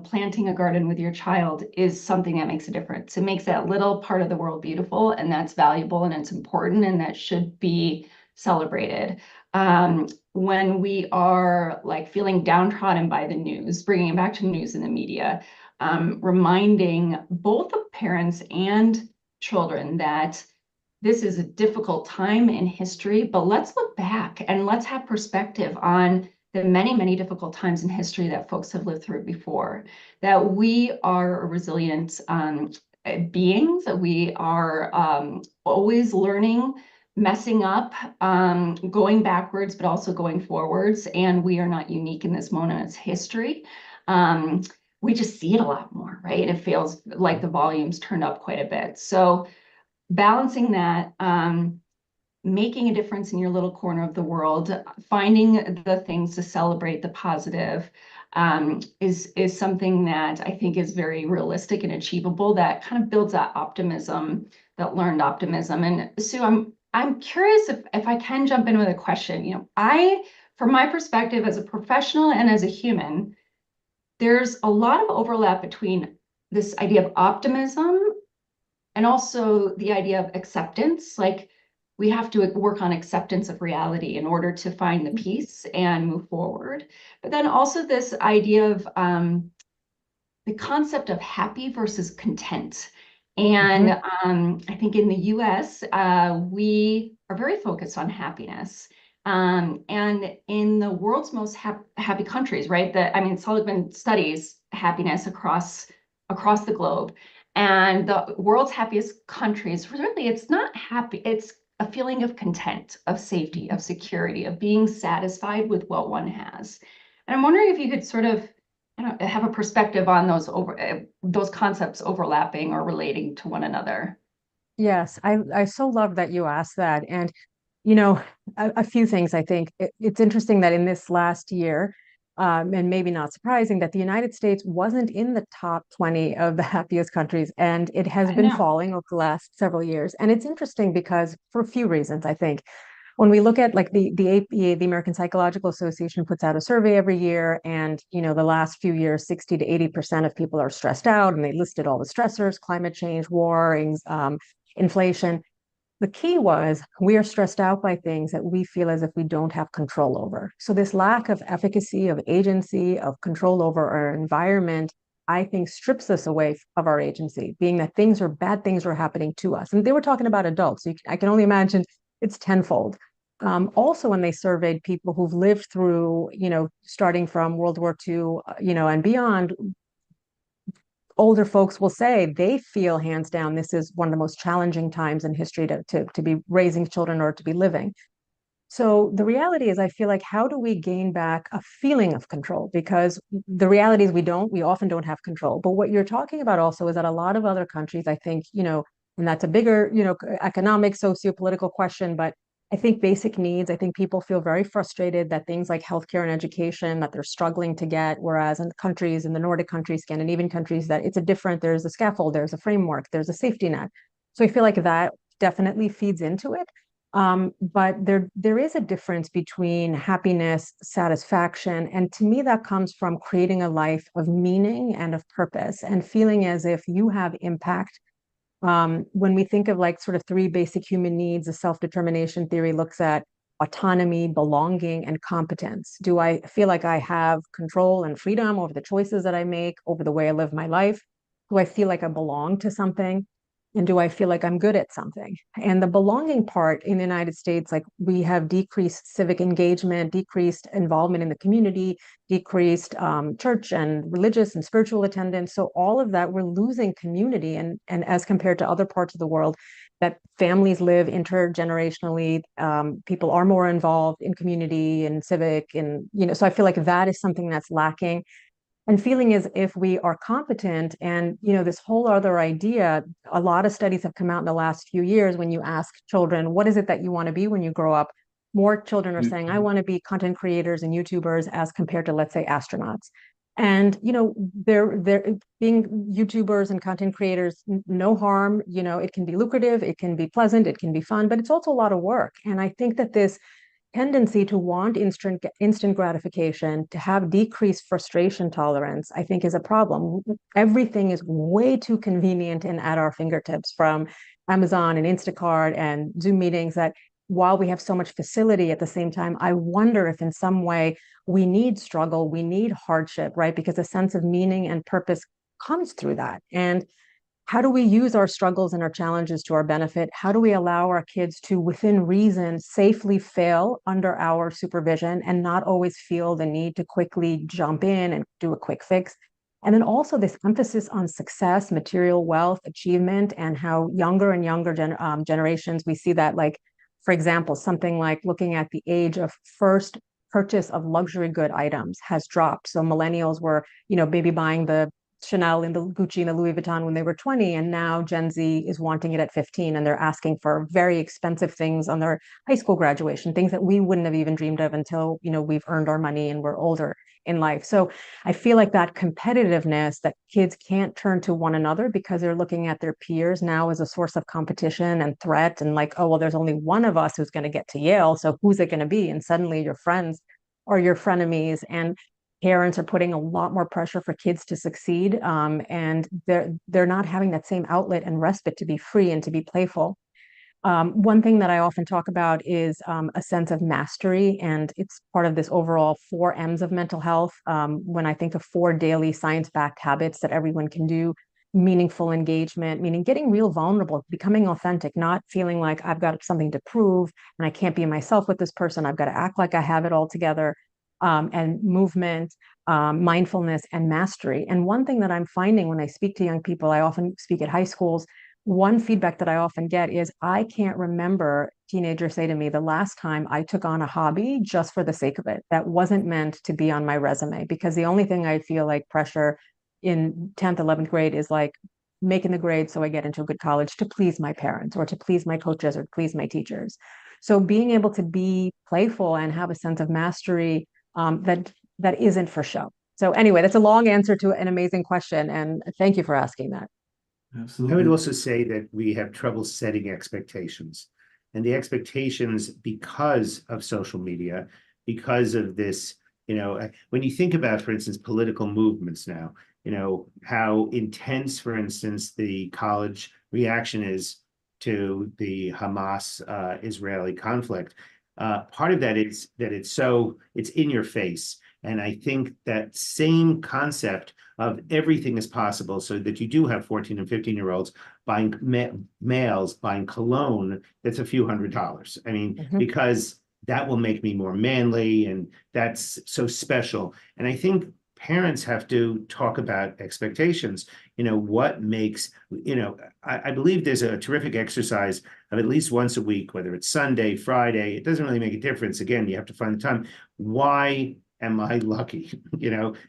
planting a garden with your child is something that makes a difference. It makes that little part of the world beautiful, and that's valuable, and it's important, and that should be celebrated. When we are like feeling downtrodden by the news, bringing it back to news and the media, reminding both the parents and children that this is a difficult time in history, but let's look back and let's have perspective on the many, many difficult times in history that folks have lived through before, that we are resilient beings, that we are always learning, messing up, going backwards, but also going forwards. And we are not unique in this moment. It's history. We just see it a lot more, right? It feels like the volume's turned up quite a bit. So balancing that, making a difference in your little corner of the world, finding the things to celebrate the positive, is something that I think is very realistic and achievable, that kind of builds that optimism, that learned optimism. And Sue, I'm curious if I can jump in with a question. From my perspective as a professional and as a human, there's a lot of overlap between this idea of optimism and also the idea of acceptance. Like, we have to work on acceptance of reality in order to find the peace and move forward. But then also this idea of the concept of happy versus content. And I think in the US, we are very focused on happiness. And in the world's most happy countries, right? Seligman studies happiness across the globe. And the world's happiest countries, really, it's not happy. It's a feeling of content, of safety, of security, of being satisfied with what one has. And I'm wondering if you could sort of, have a perspective on those concepts overlapping or relating to one another. Yes, I so love that you asked that. And, you know, a few things. I think it's interesting that in this last year, and maybe not surprising, that the United States wasn't in the top 20 of the happiest countries, and it has I been know. falling over the last several years. And it's interesting because for a few reasons, I think. When we look at like the APA, the American Psychological Association puts out a survey every year, and the last few years, 60 to 80% of people are stressed out, and they listed all the stressors: climate change, war, inflation. The key was we are stressed out by things that we feel as if we don't have control over. So this lack of efficacy, of agency, of control over our environment, I think strips us away of our agency, being that bad things are happening to us. And they were talking about adults. So I can only imagine it's tenfold. Also, when they surveyed people who've lived through, starting from World War II, and beyond, older folks will say they feel hands down this is one of the most challenging times in history to be raising children or to be living. So the reality is, I feel like, how do we gain back a feeling of control? Because the reality is we often don't have control. But what you're talking about also is that a lot of other countries, I think, and that's a bigger, economic, socio-political question, but I think basic needs, I think people feel very frustrated that things like healthcare and education that they're struggling to get, whereas in the Nordic countries, Scandinavian countries, that there's a scaffold, there's a framework, there's a safety net. So I feel like that definitely feeds into it. But there is a difference between happiness, satisfaction, and to me that comes from creating a life of meaning and of purpose and feeling as if you have impact. When we think of like sort of three basic human needs, the self-determination theory looks at autonomy, belonging, and competence. Do I feel like I have control and freedom over the choices that I make, over the way I live my life? Do I feel like I belong to something? And do I feel like I'm good at something? And the belonging part in the United States, like we have decreased civic engagement, decreased involvement in the community, decreased church and religious and spiritual attendance. So all of that, we're losing community. And as compared to other parts of the world, that families live intergenerationally, people are more involved in community and civic, and so I feel like that is something that's lacking. And feeling as if we are competent, and this whole other idea, a lot of studies have come out in the last few years. When you ask children, what is it that you want to be when you grow up, more children are saying, I want to be content creators and YouTubers as compared to, let's say, astronauts. And they're being YouTubers and content creators, no harm. It can be lucrative, it can be pleasant, it can be fun, but it's also a lot of work. And I think that this tendency to want instant gratification, to have decreased frustration tolerance, I think is a problem. Everything is way too convenient and at our fingertips, from Amazon and Instacart and Zoom meetings, that while we have so much facility, at the same time, I wonder if in some way we need struggle, we need hardship, right? Because a sense of meaning and purpose comes through that. And how do we use our struggles and our challenges to our benefit? How do we allow our kids to, within reason, safely fail under our supervision and not always feel the need to quickly jump in and do a quick fix? And then also this emphasis on success, material wealth, achievement, and how younger and younger generations, we see that, like, for example, something like looking at the age of first purchase of luxury good items has dropped. So millennials were, maybe buying the Chanel and the Gucci and the Louis Vuitton when they were 20, and now Gen Z is wanting it at 15, and they're asking for very expensive things on their high school graduation, things that we wouldn't have even dreamed of until we've earned our money and we're older in life. So I feel like that competitiveness, that kids can't turn to one another because they're looking at their peers now as a source of competition and threat, and like, oh well, there's only one of us who's going to get to Yale, so who's it going to be? And suddenly your friends are your frenemies, and parents are putting a lot more pressure for kids to succeed, and they're not having that same outlet and respite to be free and to be playful. One thing that I often talk about is a sense of mastery, and it's part of this overall 4 M's of mental health. When I think of 4 daily science-backed habits that everyone can do: meaningful engagement, meaning getting real vulnerable, becoming authentic, not feeling like I've got something to prove and I can't be myself with this person, I've got to act like I have it all together. And movement, mindfulness, and mastery. And one thing that I'm finding when I speak to young people, I often speak at high schools, one feedback that I often get is, I can't remember teenagers say to me the last time I took on a hobby just for the sake of it, that wasn't meant to be on my resume. Because the only thing I feel like pressure in 10th, 11th grade is like making the grade so I get into a good college to please my parents or to please my coaches or please my teachers. So being able to be playful and have a sense of mastery, that isn't for show. So anyway, that's a long answer to an amazing question, and thank you for asking that. I would also say that we have trouble setting expectations, and the expectations, because of social media, because of this, when you think about, for instance, political movements now, how intense, for instance, the college reaction is to the Hamas Israeli conflict. Part of that is that it's in your face. And I think that same concept of everything is possible, so that you do have 14 and 15-year-olds buying males buying cologne that's a few $100s. I mean, because that will make me more manly, and that's so special. And I think parents have to talk about expectations. What makes, I believe there's a terrific exercise of at least once a week, whether it's Sunday, Friday, it doesn't really make a difference. Again, you have to find the time. Why am I lucky?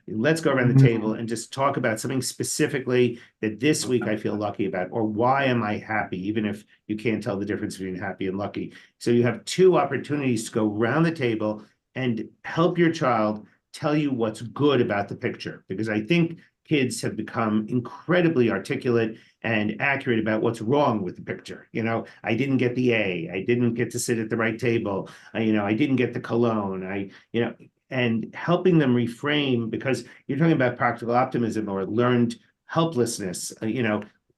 Let's go around the table and just talk about something specifically that this week I feel lucky about, or why am I happy, even if you can't tell the difference between happy and lucky. So you have two opportunities to go around the table and help your child tell you what's good about the picture, because I think kids have become incredibly articulate and accurate about what's wrong with the picture. I didn't get the A, I didn't get to sit at the right table, I didn't get the cologne, and helping them reframe, because you're talking about practical optimism or learned helplessness.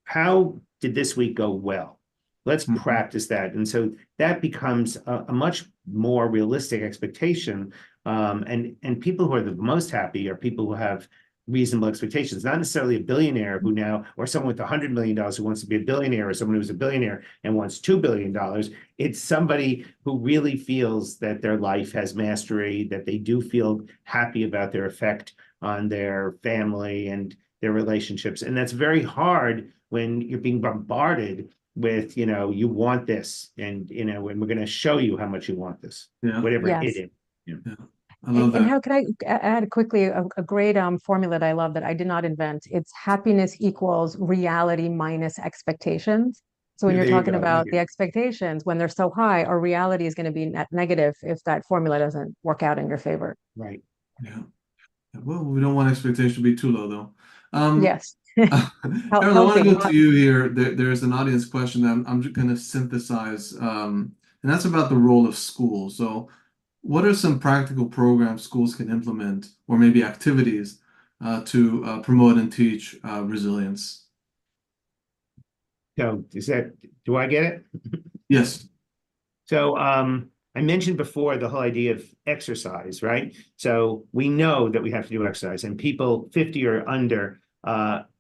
How did this week go well? Let's practice that. And so that becomes a much more realistic expectation. And people who are the most happy are people who have reasonable expectations, not necessarily a billionaire who now, or someone with $100 million who wants to be a billionaire, or someone who's a billionaire and wants $2 billion. It's somebody who really feels that their life has mastery, that they do feel happy about their effect on their family and their relationships. And that's very hard when you're being bombarded with, you want this, and, and we're going to show you how much you want this, whatever it is. Yeah. I love that. And how can I add quickly a great formula that I love that I did not invent? It's happiness equals reality minus expectations. So when you're talking about the expectations, when they're so high, our reality is going to be negative if that formula doesn't work out in your favor. Right. Yeah. Well, we don't want expectation to be too low, though. Yes. Aaron, I want to go to you here. There's an audience question that I'm just going to synthesize, and that's about the role of school. So what are some practical programs schools can implement, or maybe activities to promote and teach resilience? So do I get it? Yes. So I mentioned before the whole idea of exercise, right? So we know that we have to do exercise, and people 50 or under,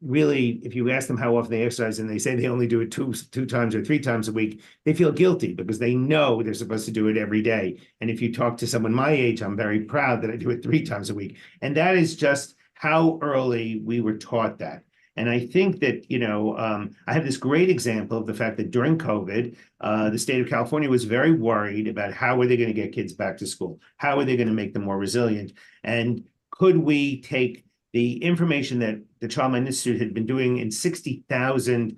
really, if you ask them how often they exercise and they say they only do it two times or 3 times a week, they feel guilty because they know they're supposed to do it every day. And if you talk to someone my age, I'm very proud that I do it 3 times a week. And that is just how early we were taught that. And I think that, I have this great example of the fact that during COVID, the state of California was very worried about how are they going to get kids back to school? How are they going to make them more resilient? And could we take the information that the Child Mind Institute had been doing in 60,000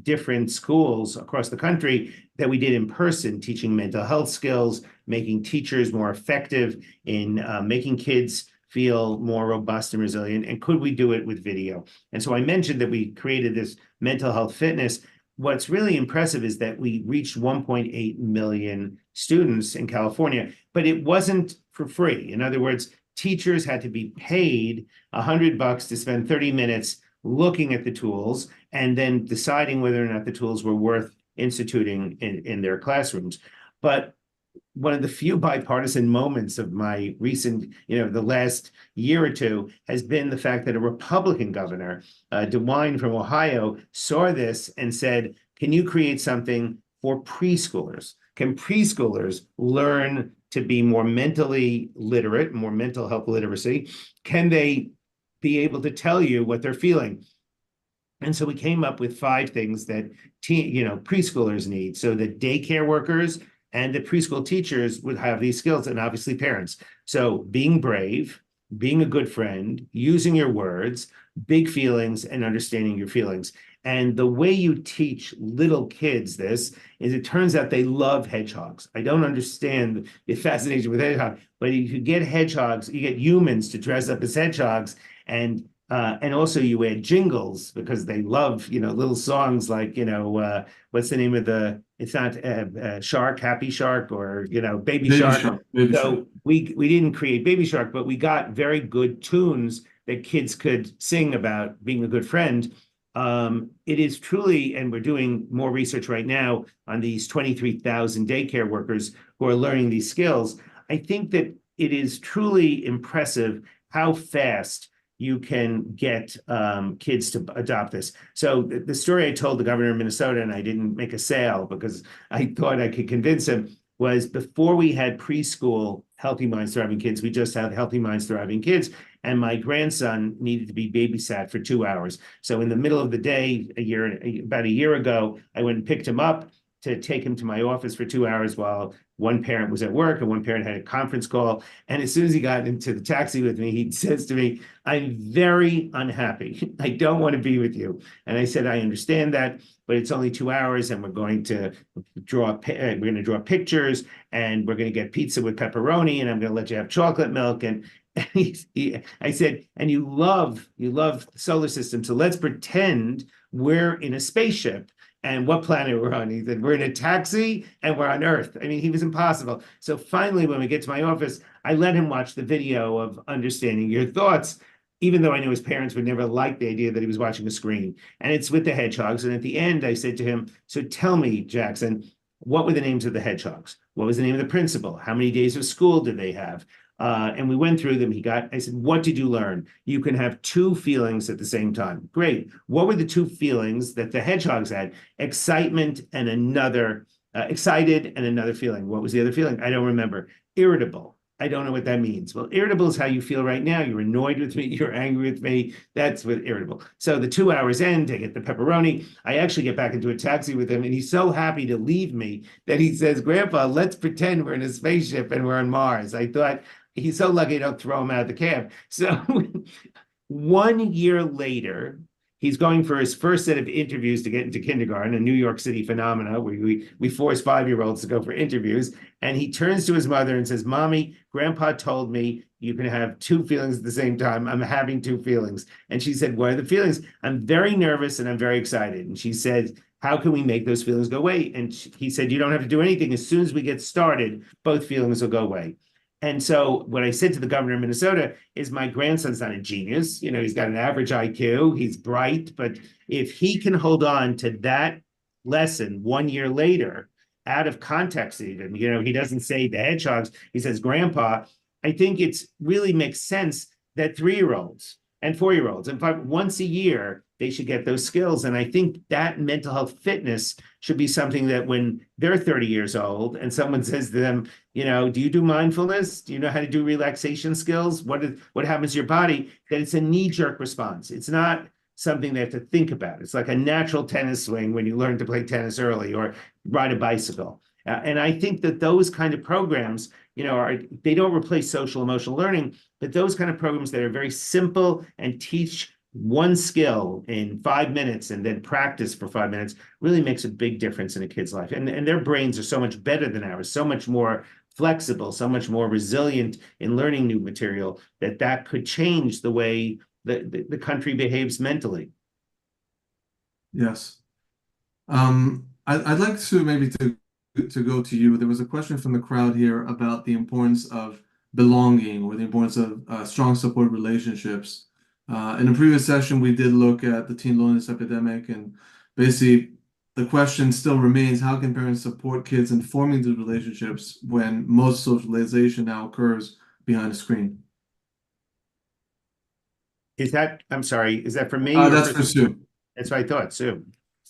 different schools across the country that we did in person, teaching mental health skills, making teachers more effective in making kids feel more robust and resilient, and could we do it with video? And so I mentioned that we created this mental health fitness. What's really impressive is that we reached 1.8 million students in California, but it wasn't for free. In other words, teachers had to be paid $100 to spend 30 minutes looking at the tools and then deciding whether or not the tools were worth instituting in their classrooms. But one of the few bipartisan moments of my recent, the last year or two, has been the fact that a Republican governor, DeWine from Ohio, saw this and said, can you create something for preschoolers? Can preschoolers learn to be more mentally literate, more mental health literacy? Can they be able to tell you what they're feeling? And so we came up with 5 things that preschoolers need, so that daycare workers and the preschool teachers would have these skills, and obviously parents. So being brave, being a good friend, using your words, big feelings, and understanding your feelings. And the way you teach little kids this is, it turns out they love hedgehogs. I don't understand the fascination with hedgehogs, but if you get hedgehogs, you get humans to dress up as hedgehogs, and also you add jingles because they love, little songs like, what's the name of it's not Shark, Happy Shark, or, Baby Shark. Baby So Shark. we didn't create Baby Shark, but we got very good tunes that kids could sing about being a good friend. It is truly, and we're doing more research right now on these 23,000 daycare workers who are learning these skills. I think that it is truly impressive how fast you can get kids to adopt this. So the story I told the governor of Minnesota, and I didn't make a sale because I thought I could convince him, was before we had preschool Healthy Minds Thriving Kids, we just had Healthy Minds Thriving Kids, and my grandson needed to be babysat for 2 hours. So in the middle of the day, about a year ago, I went and picked him up to take him to my office for 2 hours while one parent was at work and one parent had a conference call. And as soon as he got into the taxi with me, he says to me, "I'm very unhappy. I don't want to be with you." And I said, "I understand that, but it's only 2 hours and we're going to draw pictures and we're going to get pizza with pepperoni and I'm going to let you have chocolate milk." And I said, "And you love the solar system. So let's pretend we're in a spaceship. And what planet we're on?" He said, "We're in a taxi and we're on Earth." I mean, he was impossible. So finally, when we get to my office, I let him watch the video of Understanding Your Thoughts, even though I knew his parents would never like the idea that he was watching a screen. And it's with the hedgehogs. And at the end, I said to him, "So tell me, Jackson, what were the names of the hedgehogs? What was the name of the principal? How many days of school did they have?" And we went through them. I said, "What did you learn? You can have two feelings at the same time." Great. What were the two feelings that the hedgehogs had? Excitement and excited and another feeling. What was the other feeling? I don't remember. Irritable. I don't know what that means. Well, irritable is how you feel right now. You're annoyed with me. You're angry with me. That's what irritable. So the 2 hours end, I get the pepperoni. I actually get back into a taxi with him, and he's so happy to leave me that he says, "Grandpa, let's pretend we're in a spaceship and we're on Mars." I thought, he's so lucky I don't throw him out of the cab. So 1 year later, he's going for his first set of interviews to get into kindergarten, a New York City phenomena where we force 5-year-olds to go for interviews. And he turns to his mother and says, "Mommy, Grandpa told me you can have two feelings at the same time. I'm having two feelings." And she said, "What are the feelings?" "I'm very nervous and I'm very excited." And she said, "How can we make those feelings go away?" And he said, "You don't have to do anything. As soon as we get started, both feelings will go away." And so what I said to the governor of Minnesota is, my grandson's not a genius. He's got an average IQ. He's bright. But if he can hold on to that lesson 1 year later, out of context even, he doesn't say the hedgehogs, he says grandpa, I think it's really makes sense that 3-year-olds and 4-year-olds, in fact, once a year, they should get those skills. And I think that mental health fitness should be something that when they're 30 years old and someone says to them, "Do you do mindfulness? Do you know how to do relaxation skills? What happens to your body?" That it's a knee-jerk response. It's not something they have to think about. It's like a natural tennis swing when you learn to play tennis early or ride a bicycle. And I think that those kind of programs, they don't replace social emotional learning, but those kind of programs that are very simple and teach one skill in 5 minutes and then practice for 5 minutes really makes a big difference in a kid's life. And their brains are so much better than ours, so much more flexible, so much more resilient in learning new material that could change the way the country behaves mentally. Yes. I'd like to maybe to go to you. There was a question from the crowd here about the importance of belonging or the importance of strong support relationships. In a previous session, we did look at the teen loneliness epidemic, and basically the question still remains, how can parents support kids in forming these relationships when most socialization now occurs behind a screen? I'm sorry, is that for me? That's for Sue. That's what I thought, Sue.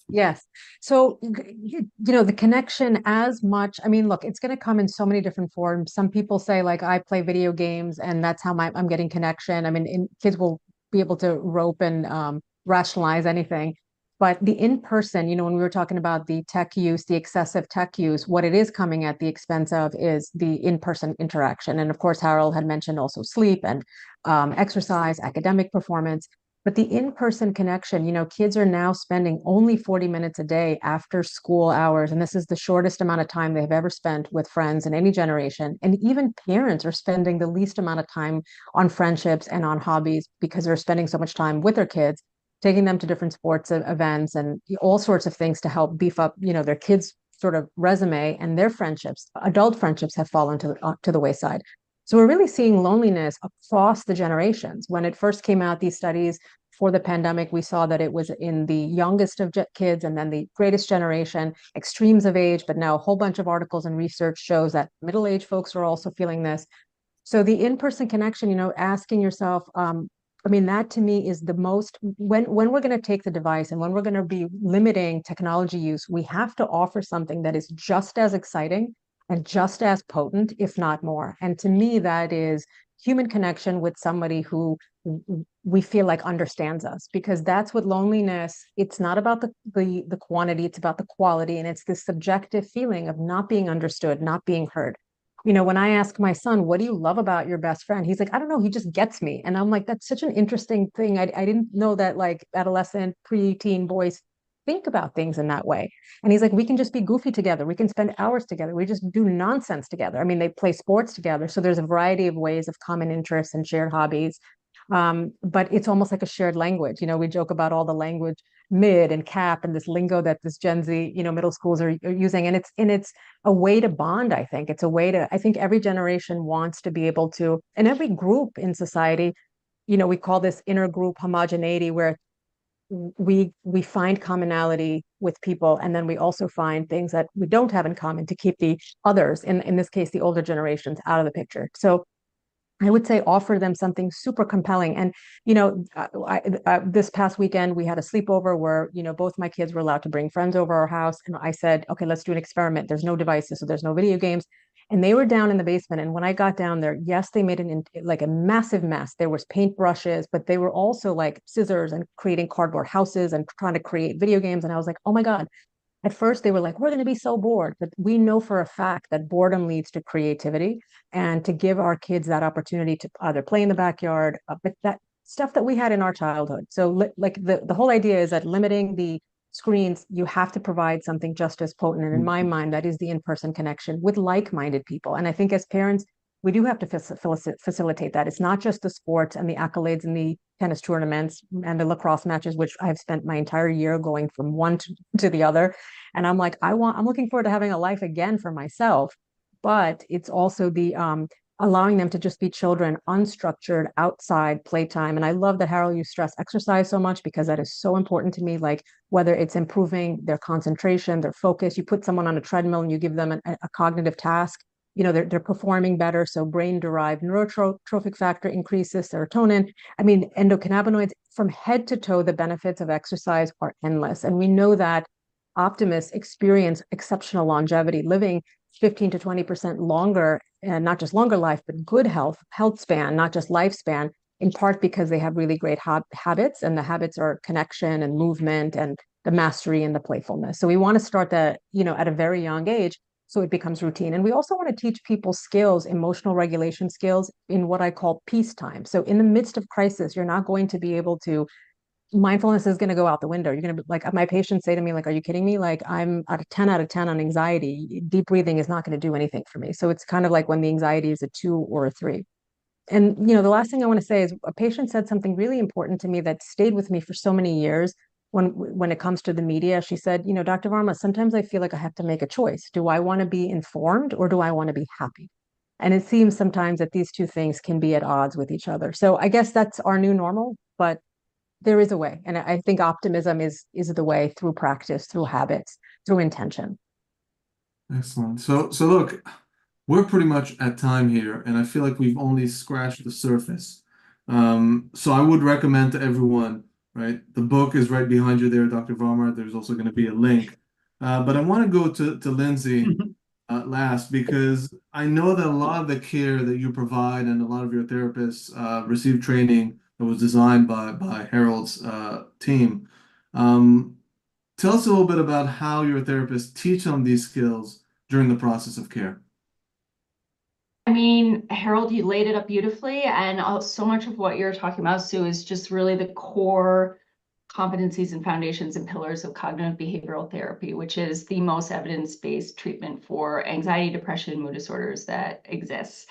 Yes. So, the connection as much, I mean, look, it's going to come in so many different forms. Some people say, like, I play video games and that's how I'm getting connection. I mean, kids will be able to rope and rationalize anything. But the in-person, when we were talking about the tech use, the excessive tech use, what it is coming at the expense of is the in-person interaction. And of course, Harold had mentioned also sleep and exercise, academic performance. But the in-person connection, kids are now spending only 40 minutes a day after school hours. And this is the shortest amount of time they've ever spent with friends in any generation. And even parents are spending the least amount of time on friendships and on hobbies because they're spending so much time with their kids, taking them to different sports events and all sorts of things to help beef up, their kids' sort of resume, and their friendships, adult friendships, have fallen to the wayside. So we're really seeing loneliness across the generations. When it first came out, these studies for the pandemic, we saw that it was in the youngest of kids and then the greatest generation, extremes of age, but now a whole bunch of articles and research shows that middle-aged folks are also feeling this. So the in-person connection, asking yourself, I mean, that to me is the most, when we're going to take the device and when we're going to be limiting technology use, we have to offer something that is just as exciting and just as potent, if not more. And to me, that is human connection with somebody who we feel like understands us, because that's what loneliness, it's not about the quantity, it's about the quality. And it's this subjective feeling of not being understood, not being heard. When I ask my son, what do you love about your best friend? He's like, I don't know, he just gets me. And I'm like, that's such an interesting thing. I didn't know that like adolescent, preteen boys think about things in that way. And he's like, we can just be goofy together. We can spend hours together. We just do nonsense together. I mean, they play sports together. So there's a variety of ways of common interests and shared hobbies. But it's almost like a shared language. We joke about all the language mid and cap and this lingo that this Gen Z, middle schools are using. And it's a way to bond, I think. It's a way to, I think every generation wants to be able to, and every group in society, we call this intergroup homogeneity, where we find commonality with people, and then we also find things that we don't have in common to keep the others, in this case, the older generations, out of the picture. So I would say offer them something super compelling. And, this past weekend, we had a sleepover where, both my kids were allowed to bring friends over our house. And I said, okay, let's do an experiment. There's no devices, so there's no video games. And they were down in the basement. And when I got down there, yes, they made like a massive mess. There was paintbrushes, but they were also like scissors and creating cardboard houses and trying to create video games. And I was like, oh my God. At first, they were like, we're going to be so bored. But we know for a fact that boredom leads to creativity, and to give our kids that opportunity to either play in the backyard, but that stuff that we had in our childhood. So like the whole idea is that limiting the screens, you have to provide something just as potent. And in my mind, that is the in-person connection with like-minded people. And I think as parents, we do have to facilitate that. It's not just the sports and the accolades and the tennis tournaments and the lacrosse matches, which I've spent my entire year going from one to the other. And I'm like, I'm looking forward to having a life again for myself. But it's also the allowing them to just be children, unstructured, outside playtime. And I love that, Harold, you stress exercise so much, because that is so important to me. Like whether it's improving their concentration, their focus, you put someone on a treadmill and you give them a cognitive task, they're performing better. So brain-derived neurotrophic factor increases, serotonin. I mean, endocannabinoids, from head to toe, the benefits of exercise are endless. And we know that optimists experience exceptional longevity, living 15 to 20% longer, and not just longer life, but good health span, not just lifespan, in part because they have really great habits, and the habits are connection and movement and the mastery and the playfulness. So we want to start that, at a very young age, so it becomes routine. And we also want to teach people skills, emotional regulation skills, in what I call peacetime. So in the midst of crisis, you're not going to be able to, mindfulness is going to go out the window. You're going to be like, my patients say to me, like, are you kidding me? Like, I'm at a 10 out of 10 on anxiety. Deep breathing is not going to do anything for me. So it's kind of like when the anxiety is a 2 or a 3. And, the last thing I want to say is a patient said something really important to me that stayed with me for so many years. When it comes to the media, she said, Dr. Varma, sometimes I feel like I have to make a choice. Do I want to be informed, or do I want to be happy? And it seems sometimes that these two things can be at odds with each other. So I guess that's our new normal, but there is a way. And I think optimism is the way, through practice, through habits, through intention. Excellent. So look, we're pretty much at time here, and I feel like we've only scratched the surface. So I would recommend to everyone, right? The book is right behind you there, Dr. Varma. There's also going to be a link. But I want to go to Lindsay last, because I know that a lot of the care that you provide and a lot of your therapists receive training that was designed by Harold's team. Tell us a little bit about how your therapists teach them these skills during the process of care. I mean, Harold, you laid it up beautifully. And so much of what you're talking about, Sue, is just really the core competencies and foundations and pillars of cognitive behavioral therapy, which is the most evidence-based treatment for anxiety, depression, and mood disorders that exists.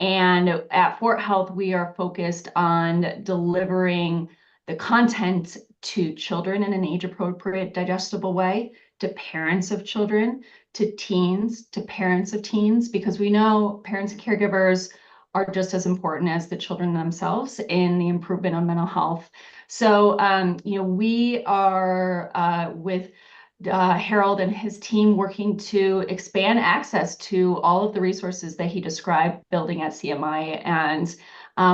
And at Fort Health, we are focused on delivering the content to children in an age-appropriate, digestible way, to parents of children, to teens, to parents of teens, because we know parents and caregivers are just as important as the children themselves in the improvement of mental health. So, we are with Harold and his team working to expand access to all of the resources that he described building at CMI, and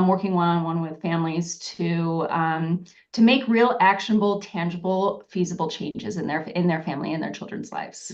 working one-on-one with families to make real, actionable, tangible, feasible changes in their family and their children's lives.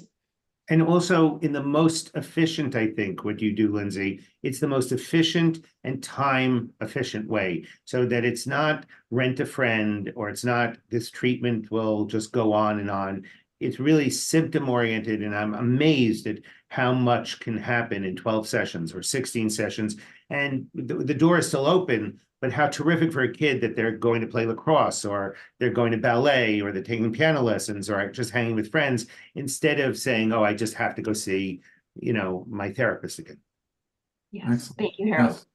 And also in the most efficient, I think, what you do, Lindsay, it's the most efficient and time efficient way, so that it's not rent a friend, or it's not this treatment will just go on and on. It's really symptom oriented, and I'm amazed at how much can happen in 12 sessions or 16 sessions. And the door is still open, but how terrific for a kid that they're going to play lacrosse, or they're going to ballet, or they're taking piano lessons, or just hanging with friends, instead of saying, oh, I just have to go see, my therapist again. Yes, Excellent. thank you, Harold. Yes.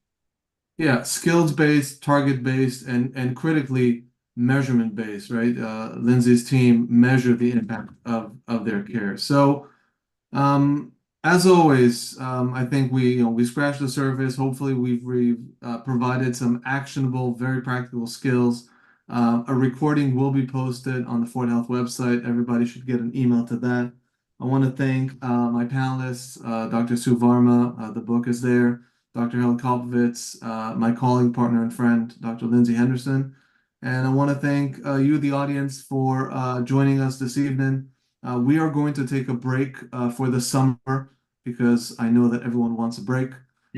Yeah, skills-based, target-based, and critically measurement-based, right? Lindsay's team measure the impact of their care. So, as always, I think we scratched the surface. Hopefully, we've provided some actionable, very practical skills. A recording will be posted on the Fort Health website. Everybody should get an email to that. I want to thank my panelists, Dr. Sue Varma, the book is there, Dr. Helen Kopovitz, my colleague, partner, and friend, Dr. Lindsay Henderson. And I want to thank you, the audience, for joining us this evening. We are going to take a break for the summer, because I know that everyone wants a break.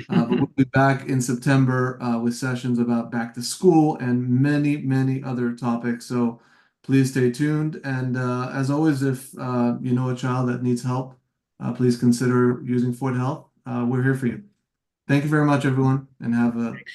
But we'll be back in September with sessions about back to school and many, many other topics. So please stay tuned. And as always, if you know a child that needs help, please consider using Fort Health. We're here for you. Thank you very much, everyone, and have a